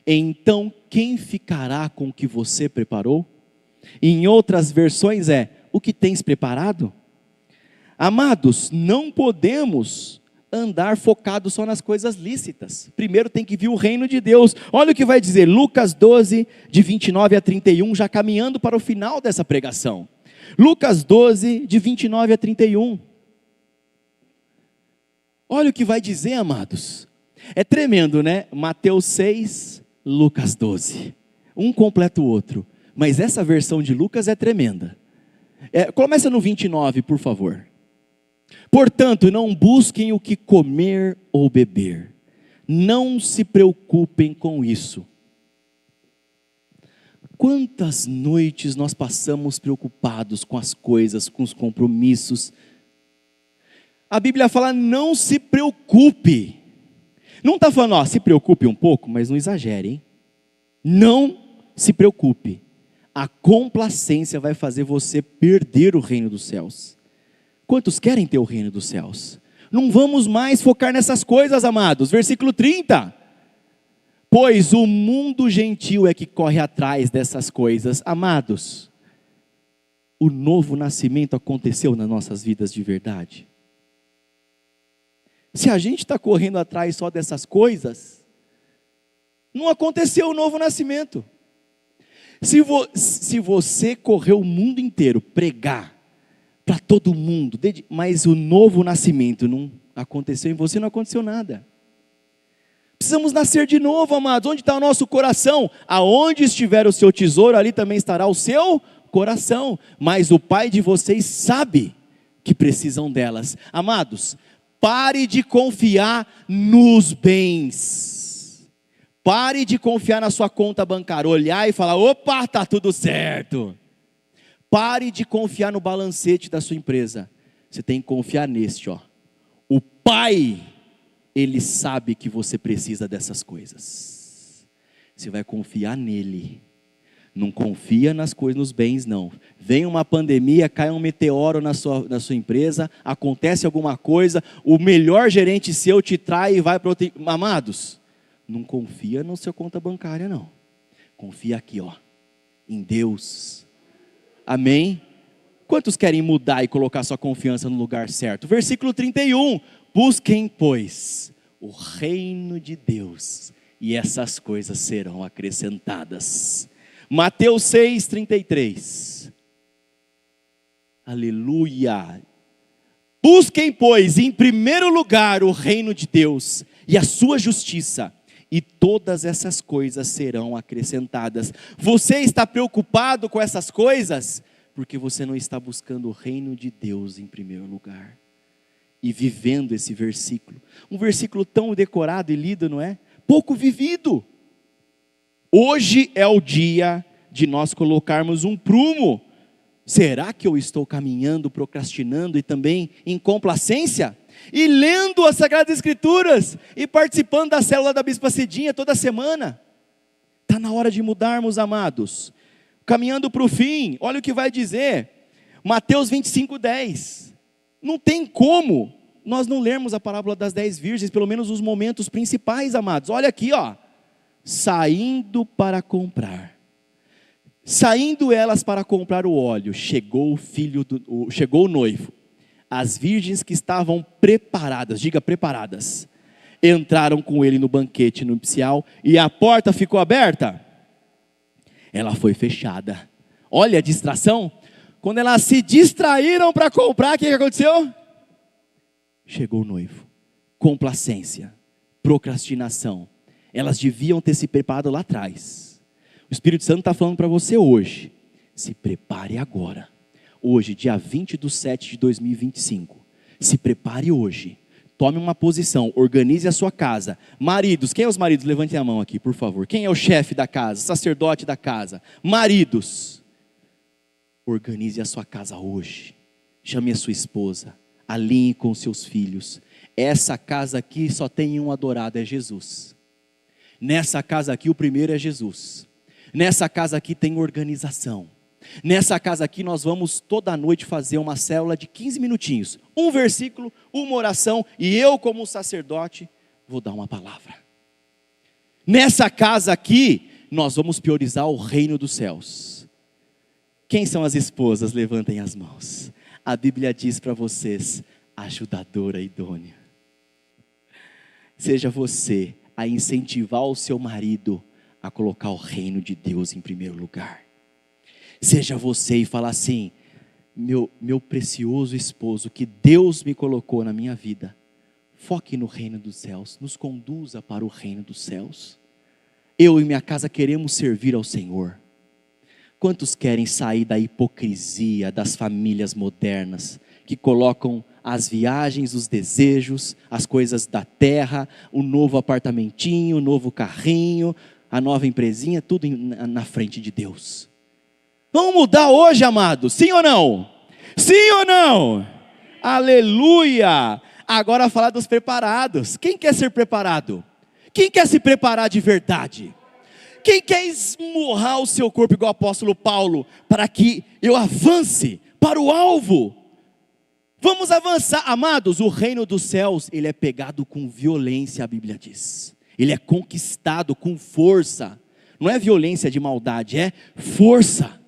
Então quem ficará com o que você preparou? Em outras versões o que tens preparado? Amados, não podemos andar focados só nas coisas lícitas. Primeiro tem que vir o reino de Deus. Olha o que vai dizer Lucas 12, de 29 a 31, já caminhando para o final dessa pregação. Lucas 12, de 29 a 31. Olha o que vai dizer, amados. É tremendo, né? Mateus 6, Lucas 12. Um completa o outro. Mas essa versão de Lucas é tremenda. Começa no 29, por favor. Portanto, não busquem o que comer ou beber. Não se preocupem com isso. Quantas noites nós passamos preocupados com as coisas, com os compromissos. A Bíblia fala: não se preocupe. Não está falando, se preocupe um pouco, mas não exagere, hein? Não se preocupe. A complacência vai fazer você perder o reino dos céus. Quantos querem ter o reino dos céus? Não vamos mais focar nessas coisas, amados. Versículo 30. Pois o mundo gentil é que corre atrás dessas coisas. Amados, o novo nascimento aconteceu nas nossas vidas de verdade? Se a gente está correndo atrás só dessas coisas, não aconteceu o novo nascimento. Se você correr o mundo inteiro, pregar para todo mundo, mas o novo nascimento não aconteceu em você, não aconteceu nada. Precisamos nascer de novo, amados. Onde está o nosso coração? Aonde estiver o seu tesouro, ali também estará o seu coração. Mas o Pai de vocês sabe que precisam delas. Amados, pare de confiar nos bens. Pare de confiar na sua conta bancária, olhar e falar: opa, está tudo certo. Pare de confiar no balancete da sua empresa. Você tem que confiar neste, O Pai, Ele sabe que você precisa dessas coisas. Você vai confiar nele. Não confia nas coisas, nos bens, não. Vem uma pandemia, cai um meteoro na sua empresa, acontece alguma coisa, o melhor gerente seu te trai e vai para outro. Amados, não confia na sua conta bancária, não. Confia aqui, em Deus. Amém? Quantos querem mudar e colocar sua confiança no lugar certo? Versículo 31. Busquem, pois, o reino de Deus, e essas coisas serão acrescentadas. Mateus 6, 33. Aleluia. Busquem, pois, em primeiro lugar o reino de Deus e a sua justiça, e todas essas coisas serão acrescentadas. Você está preocupado com essas coisas? Porque você não está buscando o reino de Deus em primeiro lugar. E vivendo esse versículo. Um versículo tão decorado e lido, não é? Pouco vivido. Hoje é o dia de nós colocarmos um prumo. Será que eu estou caminhando, procrastinando e também em complacência? E lendo as Sagradas Escrituras, e participando da célula da Bispa Cidinha toda semana. Está na hora de mudarmos, amados. Caminhando para o fim, olha o que vai dizer, Mateus 25, 10. Não tem como nós não lermos a parábola das 10 virgens, pelo menos os momentos principais, amados. Olha aqui, saindo para comprar. Saindo elas para comprar o óleo, chegou o noivo. As virgens que estavam preparadas, diga preparadas, entraram com ele no banquete nupcial e a porta ficou aberta. Ela foi fechada. Olha a distração. Quando elas se distraíram para comprar, o que aconteceu? Chegou o noivo. Complacência, procrastinação. Elas deviam ter se preparado lá atrás. O Espírito Santo está falando para você hoje. Se prepare agora. Hoje, dia 20/7/2025. Se prepare hoje. Tome uma posição, organize a sua casa. Maridos, quem é os maridos? Levantem a mão aqui, por favor. Quem é o chefe da casa, sacerdote da casa? Maridos, organize a sua casa hoje. Chame a sua esposa, alinhe com os seus filhos. Essa casa aqui só tem um adorado, é Jesus. Nessa casa aqui o primeiro é Jesus. Nessa casa aqui tem organização. Nessa casa aqui nós vamos toda noite fazer uma célula de 15 minutinhos. Um versículo, uma oração e eu como sacerdote vou dar uma palavra. Nessa casa aqui nós vamos priorizar o reino dos céus. Quem são as esposas? Levantem as mãos. A Bíblia diz para vocês, ajudadora idônea. Seja você a incentivar o seu marido a colocar o reino de Deus em primeiro lugar. Seja você e falar assim, meu precioso esposo, que Deus me colocou na minha vida, foque no reino dos céus, nos conduza para o reino dos céus. Eu e minha casa queremos servir ao Senhor. Quantos querem sair da hipocrisia das famílias modernas, que colocam as viagens, os desejos, as coisas da terra, o novo apartamentinho, o novo carrinho, a nova empresinha, tudo na frente de Deus? Vamos mudar hoje, amados, sim ou não? Sim ou não? Aleluia! Agora falar dos preparados. Quem quer ser preparado? Quem quer se preparar de verdade? Quem quer esmurrar o seu corpo igual o apóstolo Paulo, para que eu avance para o alvo? Vamos avançar, amados. O reino dos céus, ele é pegado com violência, a Bíblia diz. Ele é conquistado com força. Não é violência de maldade, é força.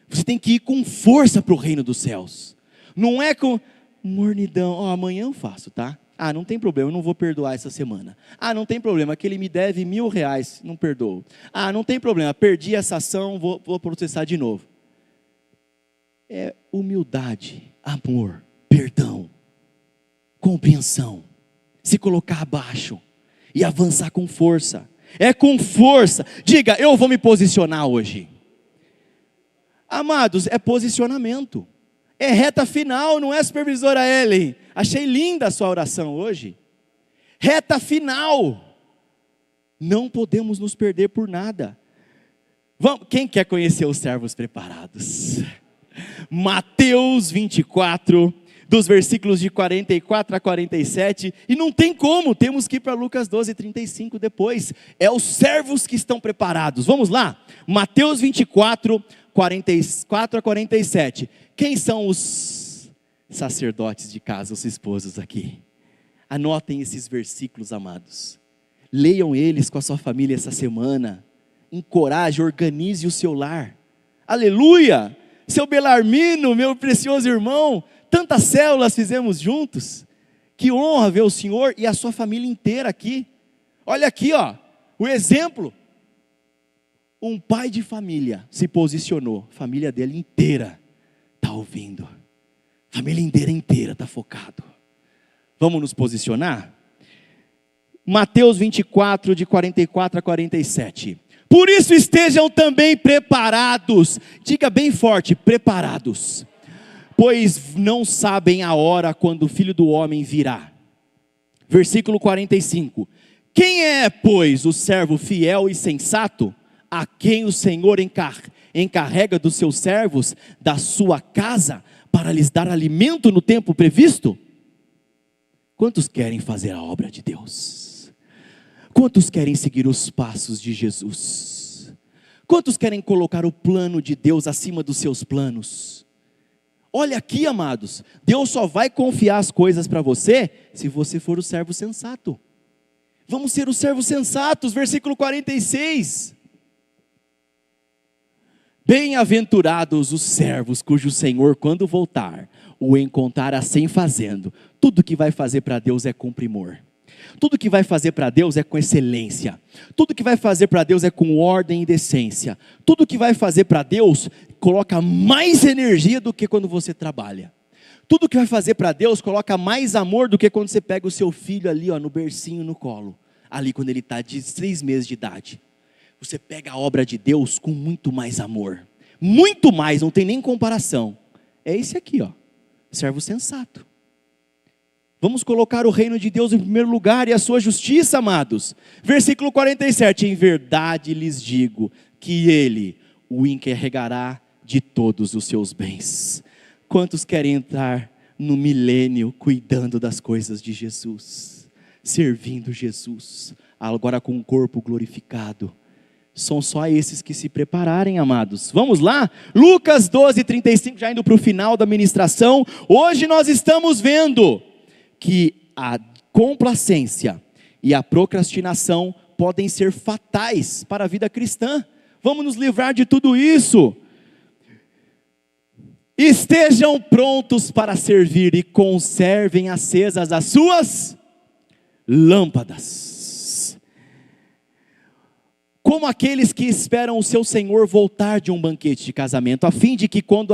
Você tem que ir com força para o reino dos céus. Não é com mornidão, amanhã eu faço, tá? Não tem problema, eu não vou perdoar essa semana. Não tem problema, que ele me deve R$1.000, não perdoo. Não tem problema, perdi essa ação, vou processar de novo. É humildade, amor, perdão, compreensão, se colocar abaixo e avançar com força. É com força. Diga, eu vou me posicionar hoje. Amados, é posicionamento. É reta final, não é, supervisora Ellen? Achei linda a sua oração hoje. Reta final. Não podemos nos perder por nada. Quem quer conhecer os servos preparados? Mateus 24, dos versículos de 44 a 47, e não tem como, temos que ir para Lucas 12:35 depois. É os servos que estão preparados. Vamos lá? Mateus 24, 44 a 47. Quem são os sacerdotes de casa, os esposos aqui? Anotem esses versículos, amados. Leiam eles com a sua família essa semana. Encoraje, organize o seu lar. Aleluia! Seu Belarmino, meu precioso irmão, tantas células fizemos juntos. Que honra ver o senhor e a sua família inteira aqui. Olha aqui, o exemplo. Um pai de família se posicionou, família dele inteira está ouvindo, família inteira está focado. Vamos nos posicionar? Mateus 24, de 44 a 47. Por isso estejam também preparados, diga bem forte, preparados, pois não sabem a hora quando o Filho do Homem virá. Versículo 45. Quem é, pois, o servo fiel e sensato, a quem o Senhor encarrega dos seus servos, da sua casa, para lhes dar alimento no tempo previsto? Quantos querem fazer a obra de Deus? Quantos querem seguir os passos de Jesus? Quantos querem colocar o plano de Deus acima dos seus planos? Olha aqui, amados, Deus só vai confiar as coisas para você, se você for o servo sensato. Vamos ser os servos sensatos, versículo 46. Bem-aventurados os servos cujo Senhor, quando voltar, o encontrar assim fazendo. Tudo que vai fazer para Deus é com primor. Tudo que vai fazer para Deus é com excelência. Tudo que vai fazer para Deus é com ordem e decência. Tudo que vai fazer para Deus coloca mais energia do que quando você trabalha. Tudo que vai fazer para Deus coloca mais amor do que quando você pega o seu filho ali, no bercinho, no colo. Ali quando ele está de 6 meses de idade. Você pega a obra de Deus com muito mais amor. Muito mais, não tem nem comparação. É esse aqui, servo sensato. Vamos colocar o reino de Deus em primeiro lugar e a sua justiça, amados. Versículo 47, em verdade lhes digo que Ele o encarregará de todos os seus bens. Quantos querem entrar no milênio cuidando das coisas de Jesus? Servindo Jesus, agora com o corpo glorificado. São só esses que se prepararem, amados. Vamos lá? Lucas 12:35, já indo para o final da ministração. Hoje nós estamos vendo que a complacência e a procrastinação podem ser fatais para a vida cristã. Vamos nos livrar de tudo isso. Estejam prontos para servir e conservem acesas as suas lâmpadas. Como aqueles que esperam o seu Senhor voltar de um banquete de casamento, a fim de que quando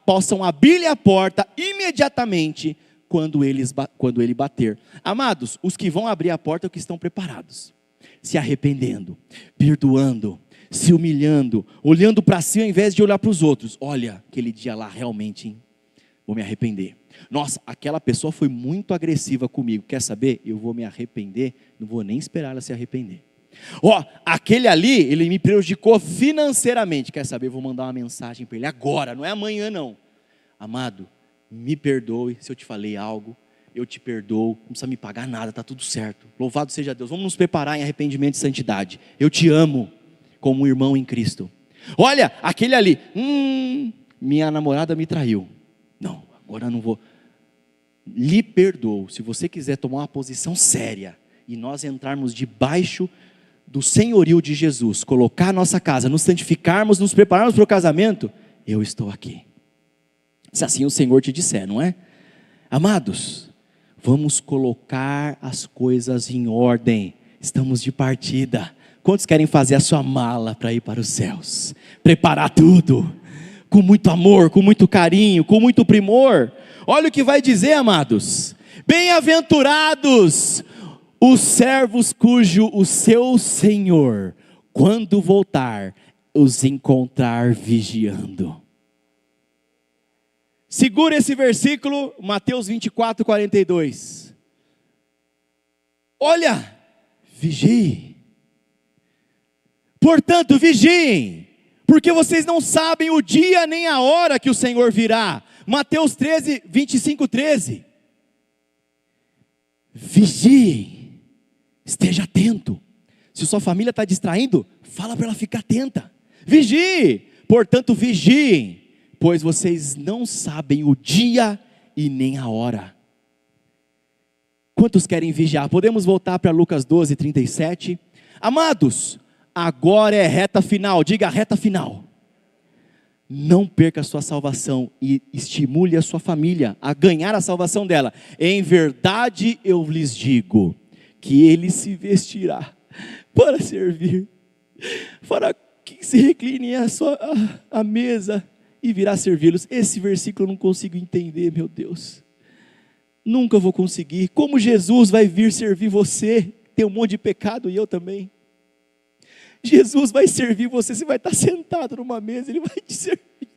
possam abrir-lhe a porta imediatamente, quando ele bater. Amados, os que vão abrir a porta é os que estão preparados, se arrependendo, perdoando, se humilhando, olhando para si ao invés de olhar para os outros. Olha, aquele dia lá realmente, vou me arrepender. Nossa, aquela pessoa foi muito agressiva comigo, quer saber? Eu vou me arrepender, não vou nem esperar ela se arrepender. Aquele ali, ele me prejudicou financeiramente, quer saber? Eu vou mandar uma mensagem para ele agora, não é amanhã não. Amado, me perdoe se eu te falei algo, eu te perdoo, não precisa me pagar nada, está tudo certo. Louvado seja Deus, vamos nos preparar em arrependimento e santidade. Eu te amo como um irmão em Cristo. Olha, aquele ali, minha namorada me traiu. Não, agora eu não vou. Lhe perdoo, se você quiser tomar uma posição séria, e nós entrarmos debaixo do senhorio de Jesus, colocar a nossa casa, nos santificarmos, nos prepararmos para o casamento, eu estou aqui. Se assim o Senhor te disser, não é? Amados, vamos colocar as coisas em ordem. Estamos de partida. Quantos querem fazer a sua mala para ir para os céus? Preparar tudo, com muito amor, com muito carinho, com muito primor. Olha o que vai dizer, amados. Bem-aventurados os servos cujo o seu Senhor, quando voltar, os encontrar vigiando. Segura esse versículo, Mateus 24:42. Olha, vigie. Portanto, vigiem, porque vocês não sabem o dia nem a hora que o Senhor virá. Mateus 25:13. Vigiem, esteja atento. Se sua família está distraindo, fala para ela ficar atenta. Vigie, portanto vigiem, pois vocês não sabem o dia e nem a hora. Quantos querem vigiar? Podemos voltar para Lucas 12:37. Amados, agora é reta final, diga reta final. Não perca a sua salvação e estimule a sua família a ganhar a salvação dela. Em verdade eu lhes digo, que ele se vestirá para servir, para que se recline a mesa e virá servi-los. Esse versículo eu não consigo entender, meu Deus. Nunca vou conseguir. Como Jesus vai vir servir você? Tem um monte de pecado e eu também. Jesus vai servir você, você vai estar sentado numa mesa, Ele vai te servir.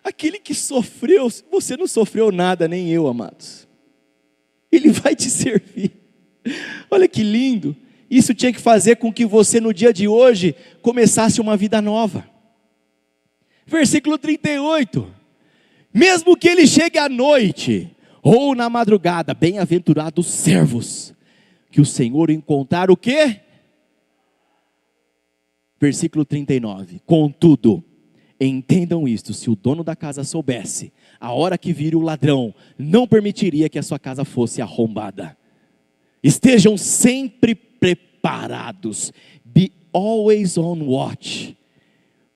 Aquele que sofreu, você não sofreu nada, nem eu, amados. Ele vai te servir. Olha que lindo. Isso tinha que fazer com que você no dia de hoje começasse uma vida nova. Versículo 38. Mesmo que ele chegue à noite ou na madrugada, bem-aventurados os servos, que o Senhor encontrar o quê? Versículo 39. Contudo, entendam isto, se o dono da casa soubesse, a hora que vir o ladrão, não permitiria que a sua casa fosse arrombada. Estejam sempre preparados. Be always on watch.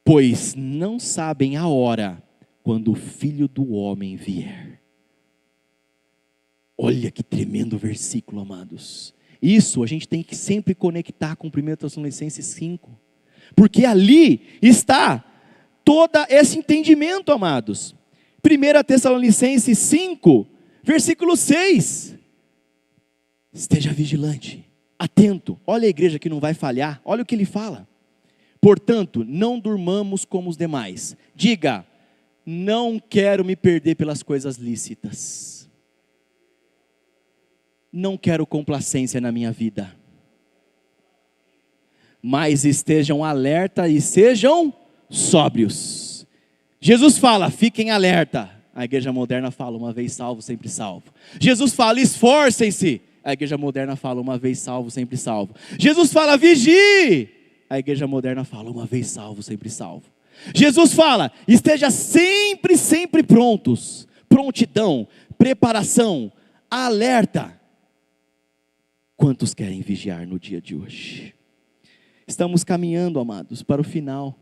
pois não sabem a hora quando o Filho do Homem vier. Olha que tremendo versículo, amados. Isso a gente tem que sempre conectar com 1 Tessalonicenses 5. Porque ali está todo esse entendimento, amados. 1 Tessalonicenses 5, versículo 6. Esteja vigilante, atento. Olha a igreja que não vai falhar. Olha o que ele fala. Portanto, não durmamos como os demais. Diga, não quero me perder pelas coisas lícitas. Não quero complacência na minha vida. Mas estejam alerta e sejam sóbrios. Jesus fala, fiquem alerta. A igreja moderna fala, uma vez salvo, sempre salvo. Jesus fala, esforcem-se. A igreja moderna fala, uma vez salvo, sempre salvo. Jesus fala, vigie. A igreja moderna fala, uma vez salvo, sempre salvo. Jesus fala, esteja sempre, sempre prontos. Prontidão, preparação, alerta. Quantos querem vigiar no dia de hoje? Estamos caminhando, amados, para o final.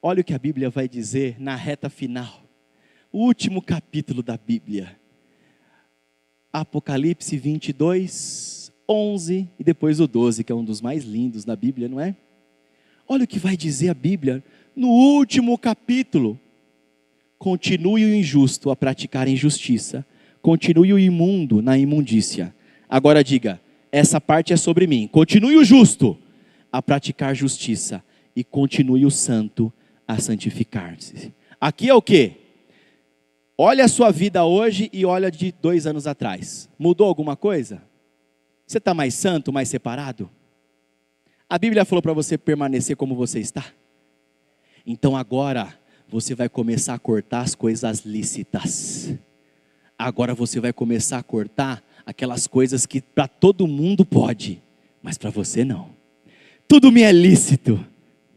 Olha o que a Bíblia vai dizer na reta final. O último capítulo da Bíblia. Apocalipse 22, 11 e depois o 12, que é um dos mais lindos da Bíblia, não é? Olha o que vai dizer a Bíblia no último capítulo. Continue o injusto a praticar injustiça. Continue o imundo na imundícia. Agora diga, essa parte é sobre mim. Continue o justo a praticar justiça. E continue o santo a santificar-se. Aqui é o quê? Olha a sua vida hoje e olha de 2 anos atrás. Mudou alguma coisa? Você está mais santo, mais separado? A Bíblia falou para você permanecer como você está? Então agora você vai começar a cortar as coisas lícitas. Agora você vai começar a cortar aquelas coisas que para todo mundo pode, mas para você não. Tudo me é lícito,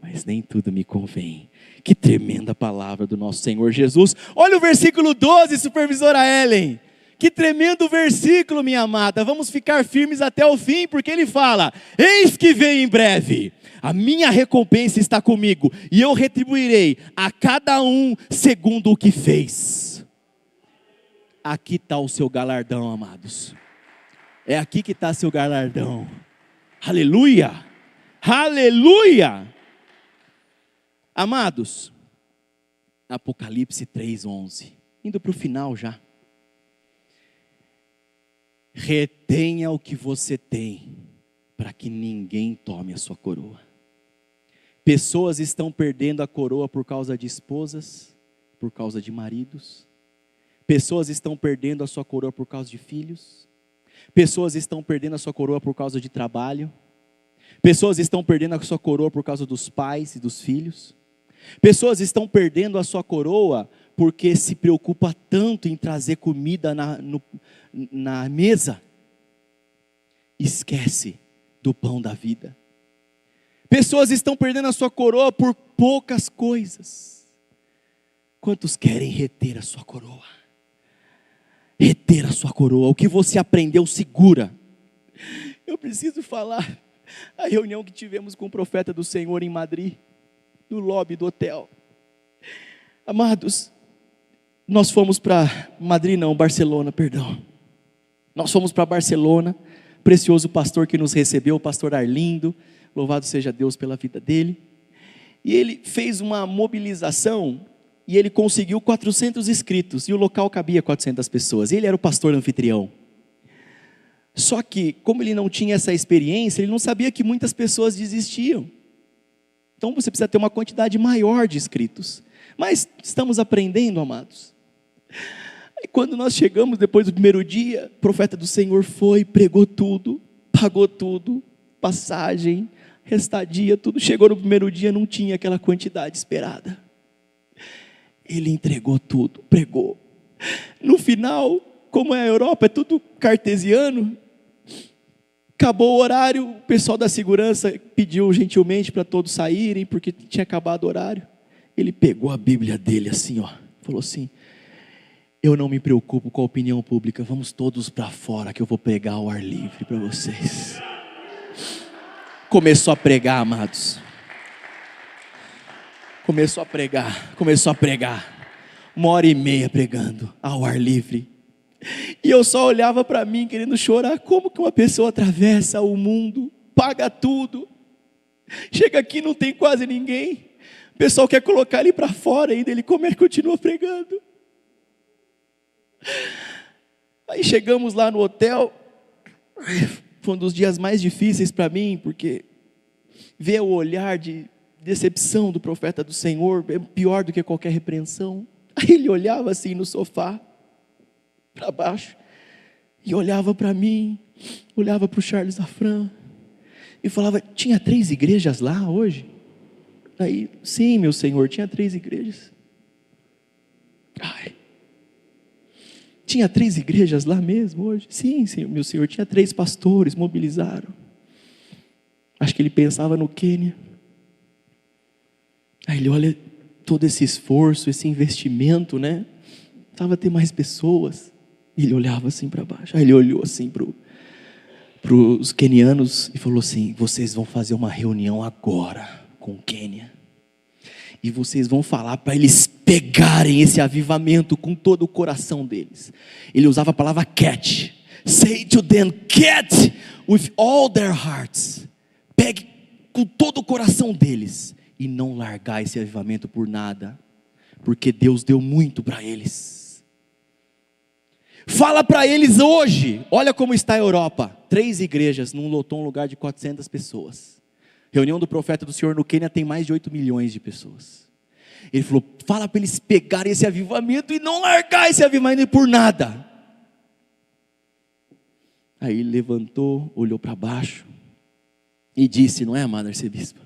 mas nem tudo me convém. Que tremenda palavra do nosso Senhor Jesus. Olha o versículo 12, supervisora Ellen. Que tremendo versículo, minha amada. Vamos ficar firmes até o fim, porque ele fala, eis que vem em breve. A minha recompensa está comigo, e eu retribuirei a cada um segundo o que fez. Aqui está o seu galardão, amados. É aqui que está seu galardão. Aleluia! Aleluia! Amados, Apocalipse 3:11, indo para o final já. Retenha o que você tem, para que ninguém tome a sua coroa. Pessoas estão perdendo a coroa por causa de esposas, por causa de maridos. Pessoas estão perdendo a sua coroa por causa de filhos. Pessoas estão perdendo a sua coroa por causa de trabalho. Pessoas estão perdendo a sua coroa por causa dos pais e dos filhos. Pessoas estão perdendo a sua coroa porque se preocupa tanto em trazer comida na mesa. Esquece do pão da vida. Pessoas estão perdendo a sua coroa por poucas coisas. Quantos querem reter a sua coroa? Reter a sua coroa. O que você aprendeu segura. Eu preciso falar. A reunião que tivemos com o profeta do Senhor em Madrid, no lobby do hotel. Amados, nós fomos para Barcelona, perdão. Nós fomos para Barcelona, precioso pastor que nos recebeu, o pastor Arlindo, louvado seja Deus pela vida dele. E ele fez uma mobilização e ele conseguiu 400 inscritos, e o local cabia 400 pessoas. Ele era o pastor anfitrião. Só que, como ele não tinha essa experiência, ele não sabia que muitas pessoas desistiam. Então você precisa ter uma quantidade maior de inscritos. Mas estamos aprendendo, amados. E quando nós chegamos depois do primeiro dia, o profeta do Senhor foi, pregou tudo, pagou tudo, passagem, estadia, tudo. Chegou no primeiro dia, não tinha aquela quantidade esperada. Ele entregou tudo, pregou. No final, como é a Europa, é tudo cartesiano. Acabou o horário, o pessoal da segurança pediu gentilmente para todos saírem, porque tinha acabado o horário. Ele pegou a Bíblia dele assim, falou assim, eu não me preocupo com a opinião pública, vamos todos para fora que eu vou pregar ao ar livre para vocês. Começou a pregar, amados. Começou a pregar. 1h30 pregando, ao ar livre. E eu só olhava para mim querendo chorar. Como que uma pessoa atravessa o mundo, paga tudo, chega aqui não tem quase ninguém, o pessoal quer colocar ele para fora ainda, ele continua pregando. Aí chegamos lá no hotel, foi um dos dias mais difíceis para mim, porque ver o olhar de decepção do profeta do Senhor é pior do que qualquer repreensão. Aí ele olhava assim no sofá, para baixo, e olhava para mim, olhava para o Charles Afran, e falava: tinha 3 igrejas lá hoje? Aí, sim, meu Senhor, tinha 3 igrejas. Tinha 3 igrejas lá mesmo hoje? Sim, meu Senhor, tinha 3 pastores, mobilizaram. Acho que ele pensava no Quênia. Aí ele olha todo esse esforço, esse investimento, né? Precisava ter mais pessoas. E ele olhava assim para baixo. Aí ele olhou assim para os quenianos e falou assim: vocês vão fazer uma reunião agora com o Quênia. E vocês vão falar para eles pegarem esse avivamento com todo o coração deles. Ele usava a palavra catch. Say to them, catch with all their hearts. Pegue com todo o coração deles. E não largar esse avivamento por nada. Porque Deus deu muito para eles. Fala para eles hoje. Olha como está a Europa. 3 igrejas, não lotou um lugar de 400 pessoas. Reunião do profeta do Senhor no Quênia tem mais de 8 milhões de pessoas. Ele falou: fala para eles pegarem esse avivamento e não largar esse avivamento por nada. Aí ele levantou, olhou para baixo e disse: não é, amado arcebispo?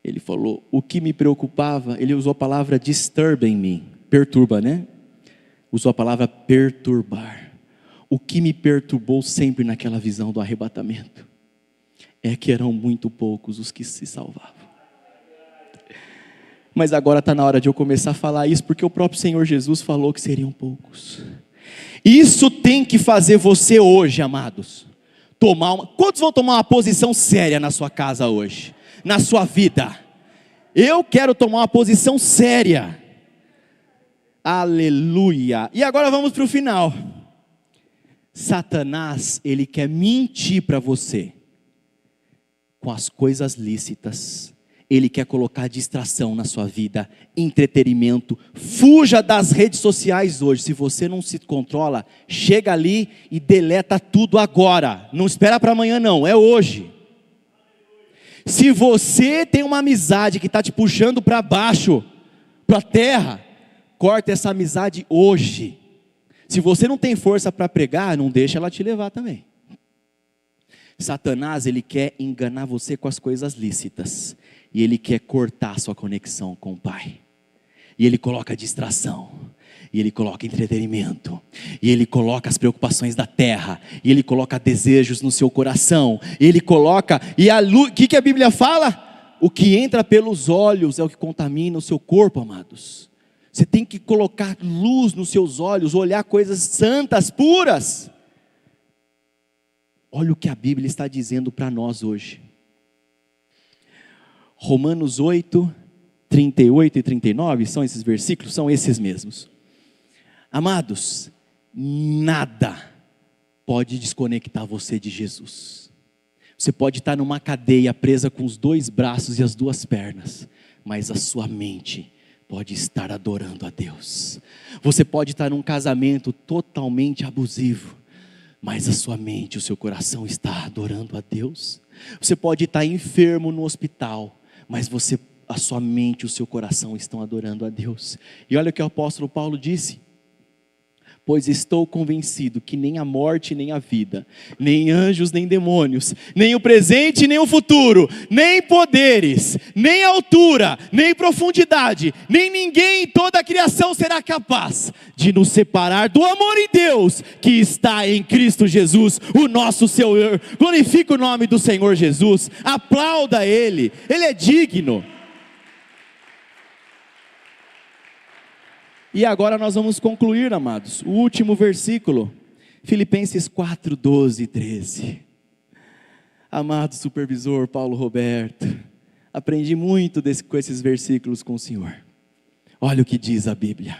Ele falou: o que me preocupava, ele usou a palavra disturbing me, perturba, né? Usou a palavra perturbar. O que me perturbou sempre naquela visão do arrebatamento é que eram muito poucos os que se salvavam. Mas agora está na hora de eu começar a falar isso, porque o próprio Senhor Jesus falou que seriam poucos. Isso tem que fazer você hoje, amados, quantos vão tomar uma posição séria na sua casa hoje? Na sua vida? Eu quero tomar uma posição séria. Aleluia. E agora vamos para o final. Satanás, ele quer mentir para você com as coisas lícitas. Ele quer colocar distração na sua vida, entretenimento. Fuja das redes sociais hoje. Se você não se controla, chega ali e deleta tudo agora. Não espera para amanhã não, é hoje. Se você tem uma amizade que está te puxando para baixo, para a terra, corta essa amizade hoje. Se você não tem força para pregar, não deixa ela te levar também. Satanás, ele quer enganar você com as coisas lícitas. E ele quer cortar a sua conexão com o Pai. E ele coloca distração. E ele coloca entretenimento. E ele coloca as preocupações da terra. E ele coloca desejos no seu coração. E ele coloca... E a luz, o que a Bíblia fala? O que entra pelos olhos é o que contamina o seu corpo, amados. Você tem que colocar luz nos seus olhos, olhar coisas santas, puras. Olha o que a Bíblia está dizendo para nós hoje. Romanos 8, 38 e 39, são esses versículos? São esses mesmos. Amados, nada pode desconectar você de Jesus. Você pode estar numa cadeia presa com os 2 braços e as 2 pernas, mas a sua mente pode estar adorando a Deus. Você pode estar num casamento totalmente abusivo, mas a sua mente, o seu coração está adorando a Deus. Você pode estar enfermo no hospital, mas a sua mente e o seu coração estão adorando a Deus. E olha o que o apóstolo Paulo disse: pois estou convencido que nem a morte nem a vida, nem anjos nem demônios, nem o presente nem o futuro, nem poderes, nem altura, nem profundidade, nem ninguém em toda a criação será capaz de nos separar do amor em Deus que está em Cristo Jesus, o nosso Senhor. Glorifique o nome do Senhor Jesus, aplauda Ele, Ele é digno. E agora nós vamos concluir, amados, o último versículo, Filipenses 4, 12 e 13. Amado supervisor Paulo Roberto, Aprendi muito com esses versículos com o Senhor. Olha o que diz a Bíblia.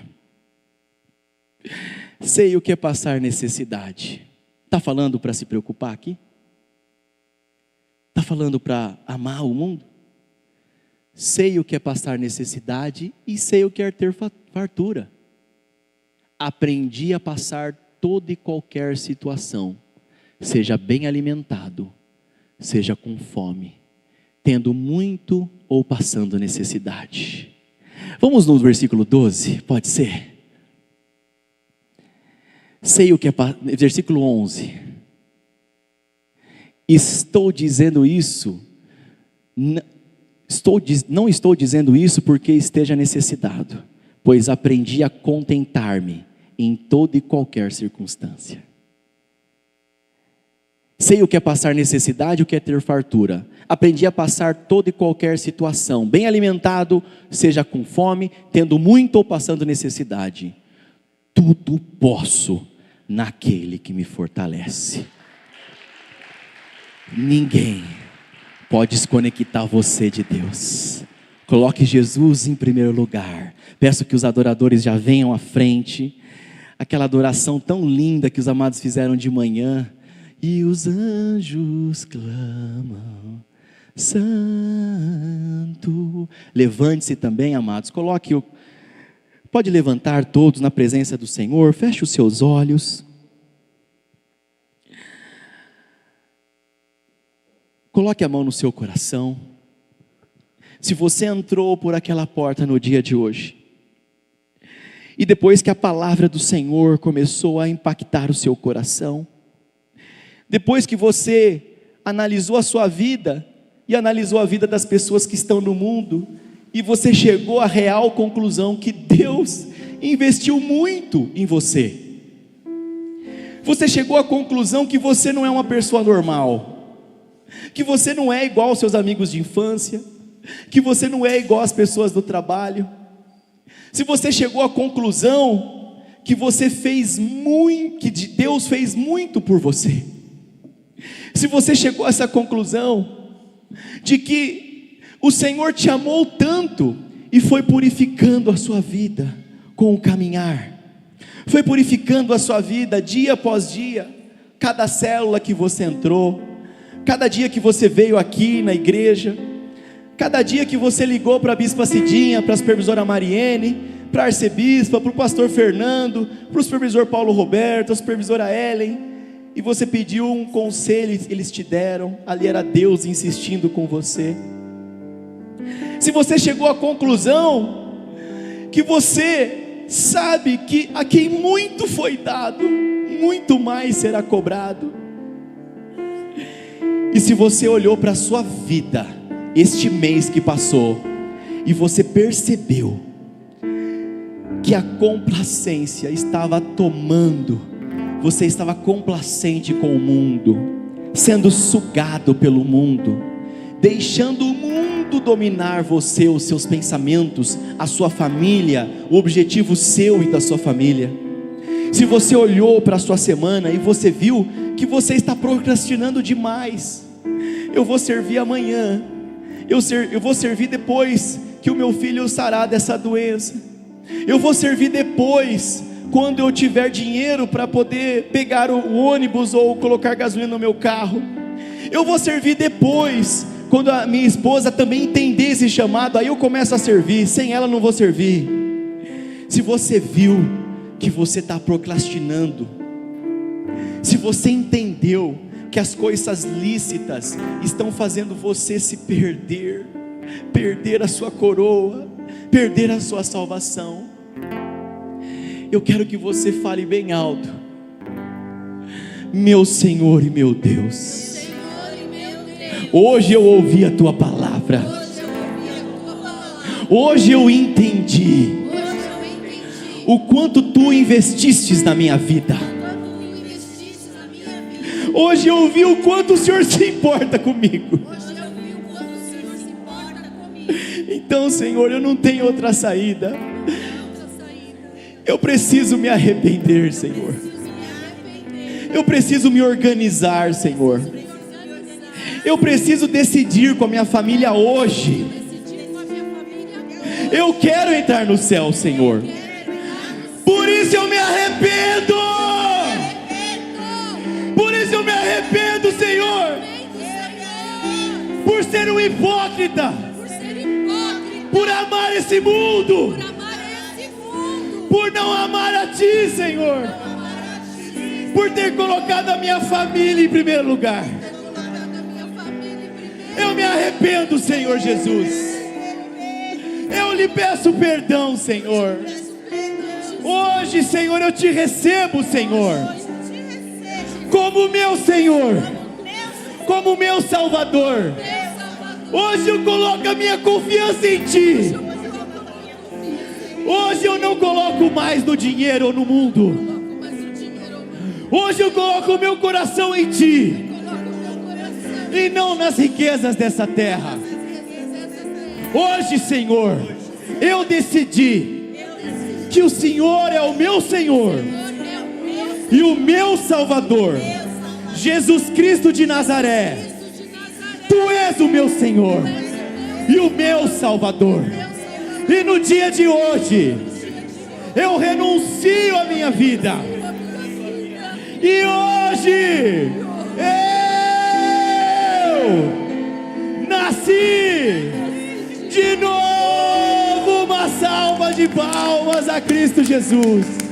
Sei o que é passar necessidade. Está falando para se preocupar aqui? Está falando para amar o mundo? Sei o que é passar necessidade e sei o que é ter fartura. Aprendi a passar toda e qualquer situação, seja bem alimentado, seja com fome, tendo muito ou passando necessidade. Vamos no versículo 12, pode ser? Sei o que é, versículo 11. Estou dizendo isso, não estou dizendo isso porque esteja necessitado, pois aprendi a contentar-me em toda e qualquer circunstância. Sei o que é passar necessidade, o que é ter fartura. Aprendi a passar toda e qualquer situação, bem alimentado, seja com fome, tendo muito ou passando necessidade. Tudo posso naquele que me fortalece. Ninguém pode desconectar você de Deus. Coloque Jesus em primeiro lugar. Peço que os adoradores já venham à frente. Aquela adoração tão linda que os amados fizeram de manhã. E os anjos clamam, Santo. Levante-se também, amados. Pode levantar todos na presença do Senhor. Feche os seus olhos. Coloque a mão no seu coração. Se você entrou por aquela porta no dia de hoje, e depois que a palavra do Senhor começou a impactar o seu coração, depois que você analisou a sua vida, e analisou a vida das pessoas que estão no mundo, e você chegou à real conclusão que Deus investiu muito em você. Você chegou à conclusão que você não é uma pessoa normal, que você não é igual aos seus amigos de infância, que você não é igual às pessoas do trabalho. Se você chegou à conclusão que você fez muito, que Deus fez muito por você, se você chegou a essa conclusão de que o Senhor te amou tanto e foi purificando a sua vida com o caminhar, foi purificando a sua vida dia após dia, cada célula que você entrou, cada dia que você veio aqui na igreja, cada dia que você ligou para a Bispa Cidinha, para a Supervisora Mariene, para a Arcebispa, para o Pastor Fernando, para o Supervisor Paulo Roberto, a Supervisora Ellen, e você pediu um conselho, eles te deram, ali era Deus insistindo com você. Se você chegou à conclusão que você sabe que a quem muito foi dado, muito mais será cobrado, e se você olhou para a sua vida, este mês que passou, e você percebeu que a complacência estava tomando, você estava complacente com o mundo, sendo sugado pelo mundo, deixando o mundo dominar você, os seus pensamentos, a sua família, o objetivo seu e da sua família. Se você olhou para a sua semana e você viu que você está procrastinando demais, eu vou servir amanhã, eu vou servir depois que o meu filho sarar dessa doença, eu vou servir depois, quando eu tiver dinheiro para poder pegar o ônibus ou colocar gasolina no meu carro, eu vou servir depois, quando a minha esposa também entender esse chamado, aí eu começo a servir, sem ela não vou servir. Se você viu que você está procrastinando, se você entendeu que as coisas lícitas estão fazendo você se perder a sua coroa, perder a sua salvação, eu quero que você fale bem alto: meu Senhor e meu Deus, hoje eu ouvi a tua palavra, hoje eu entendi o quanto tu investistes na minha vida, hoje eu ouvi o quanto o Senhor se importa comigo. Então, Senhor, eu não tenho outra saída, eu preciso me arrepender, Senhor, eu preciso me organizar, Senhor, Eu preciso decidir com a minha família hoje. Eu quero entrar no céu, Senhor. Por isso eu me arrependo. Por isso eu me arrependo, Senhor. Por ser um hipócrita. Por amar esse mundo. Por não amar a Ti, Senhor. Por ter colocado a minha família em primeiro lugar. Eu me arrependo, Senhor Jesus. Eu lhe peço perdão, Senhor. Hoje, Senhor, eu te recebo, Senhor, como meu Senhor, como meu Salvador. Hoje eu coloco a minha confiança em Ti. Hoje eu não coloco mais no dinheiro ou no mundo. Hoje eu coloco o meu coração em Ti, e não nas riquezas dessa terra. Hoje, Senhor, eu decidi que o Senhor é o meu Senhor e o meu Salvador, Jesus Cristo de Nazaré. Tu és o meu Senhor e o meu Salvador. E no dia de hoje eu renuncio à minha vida. E hoje eu nasci de novo. Uma salva de palmas a Cristo Jesus.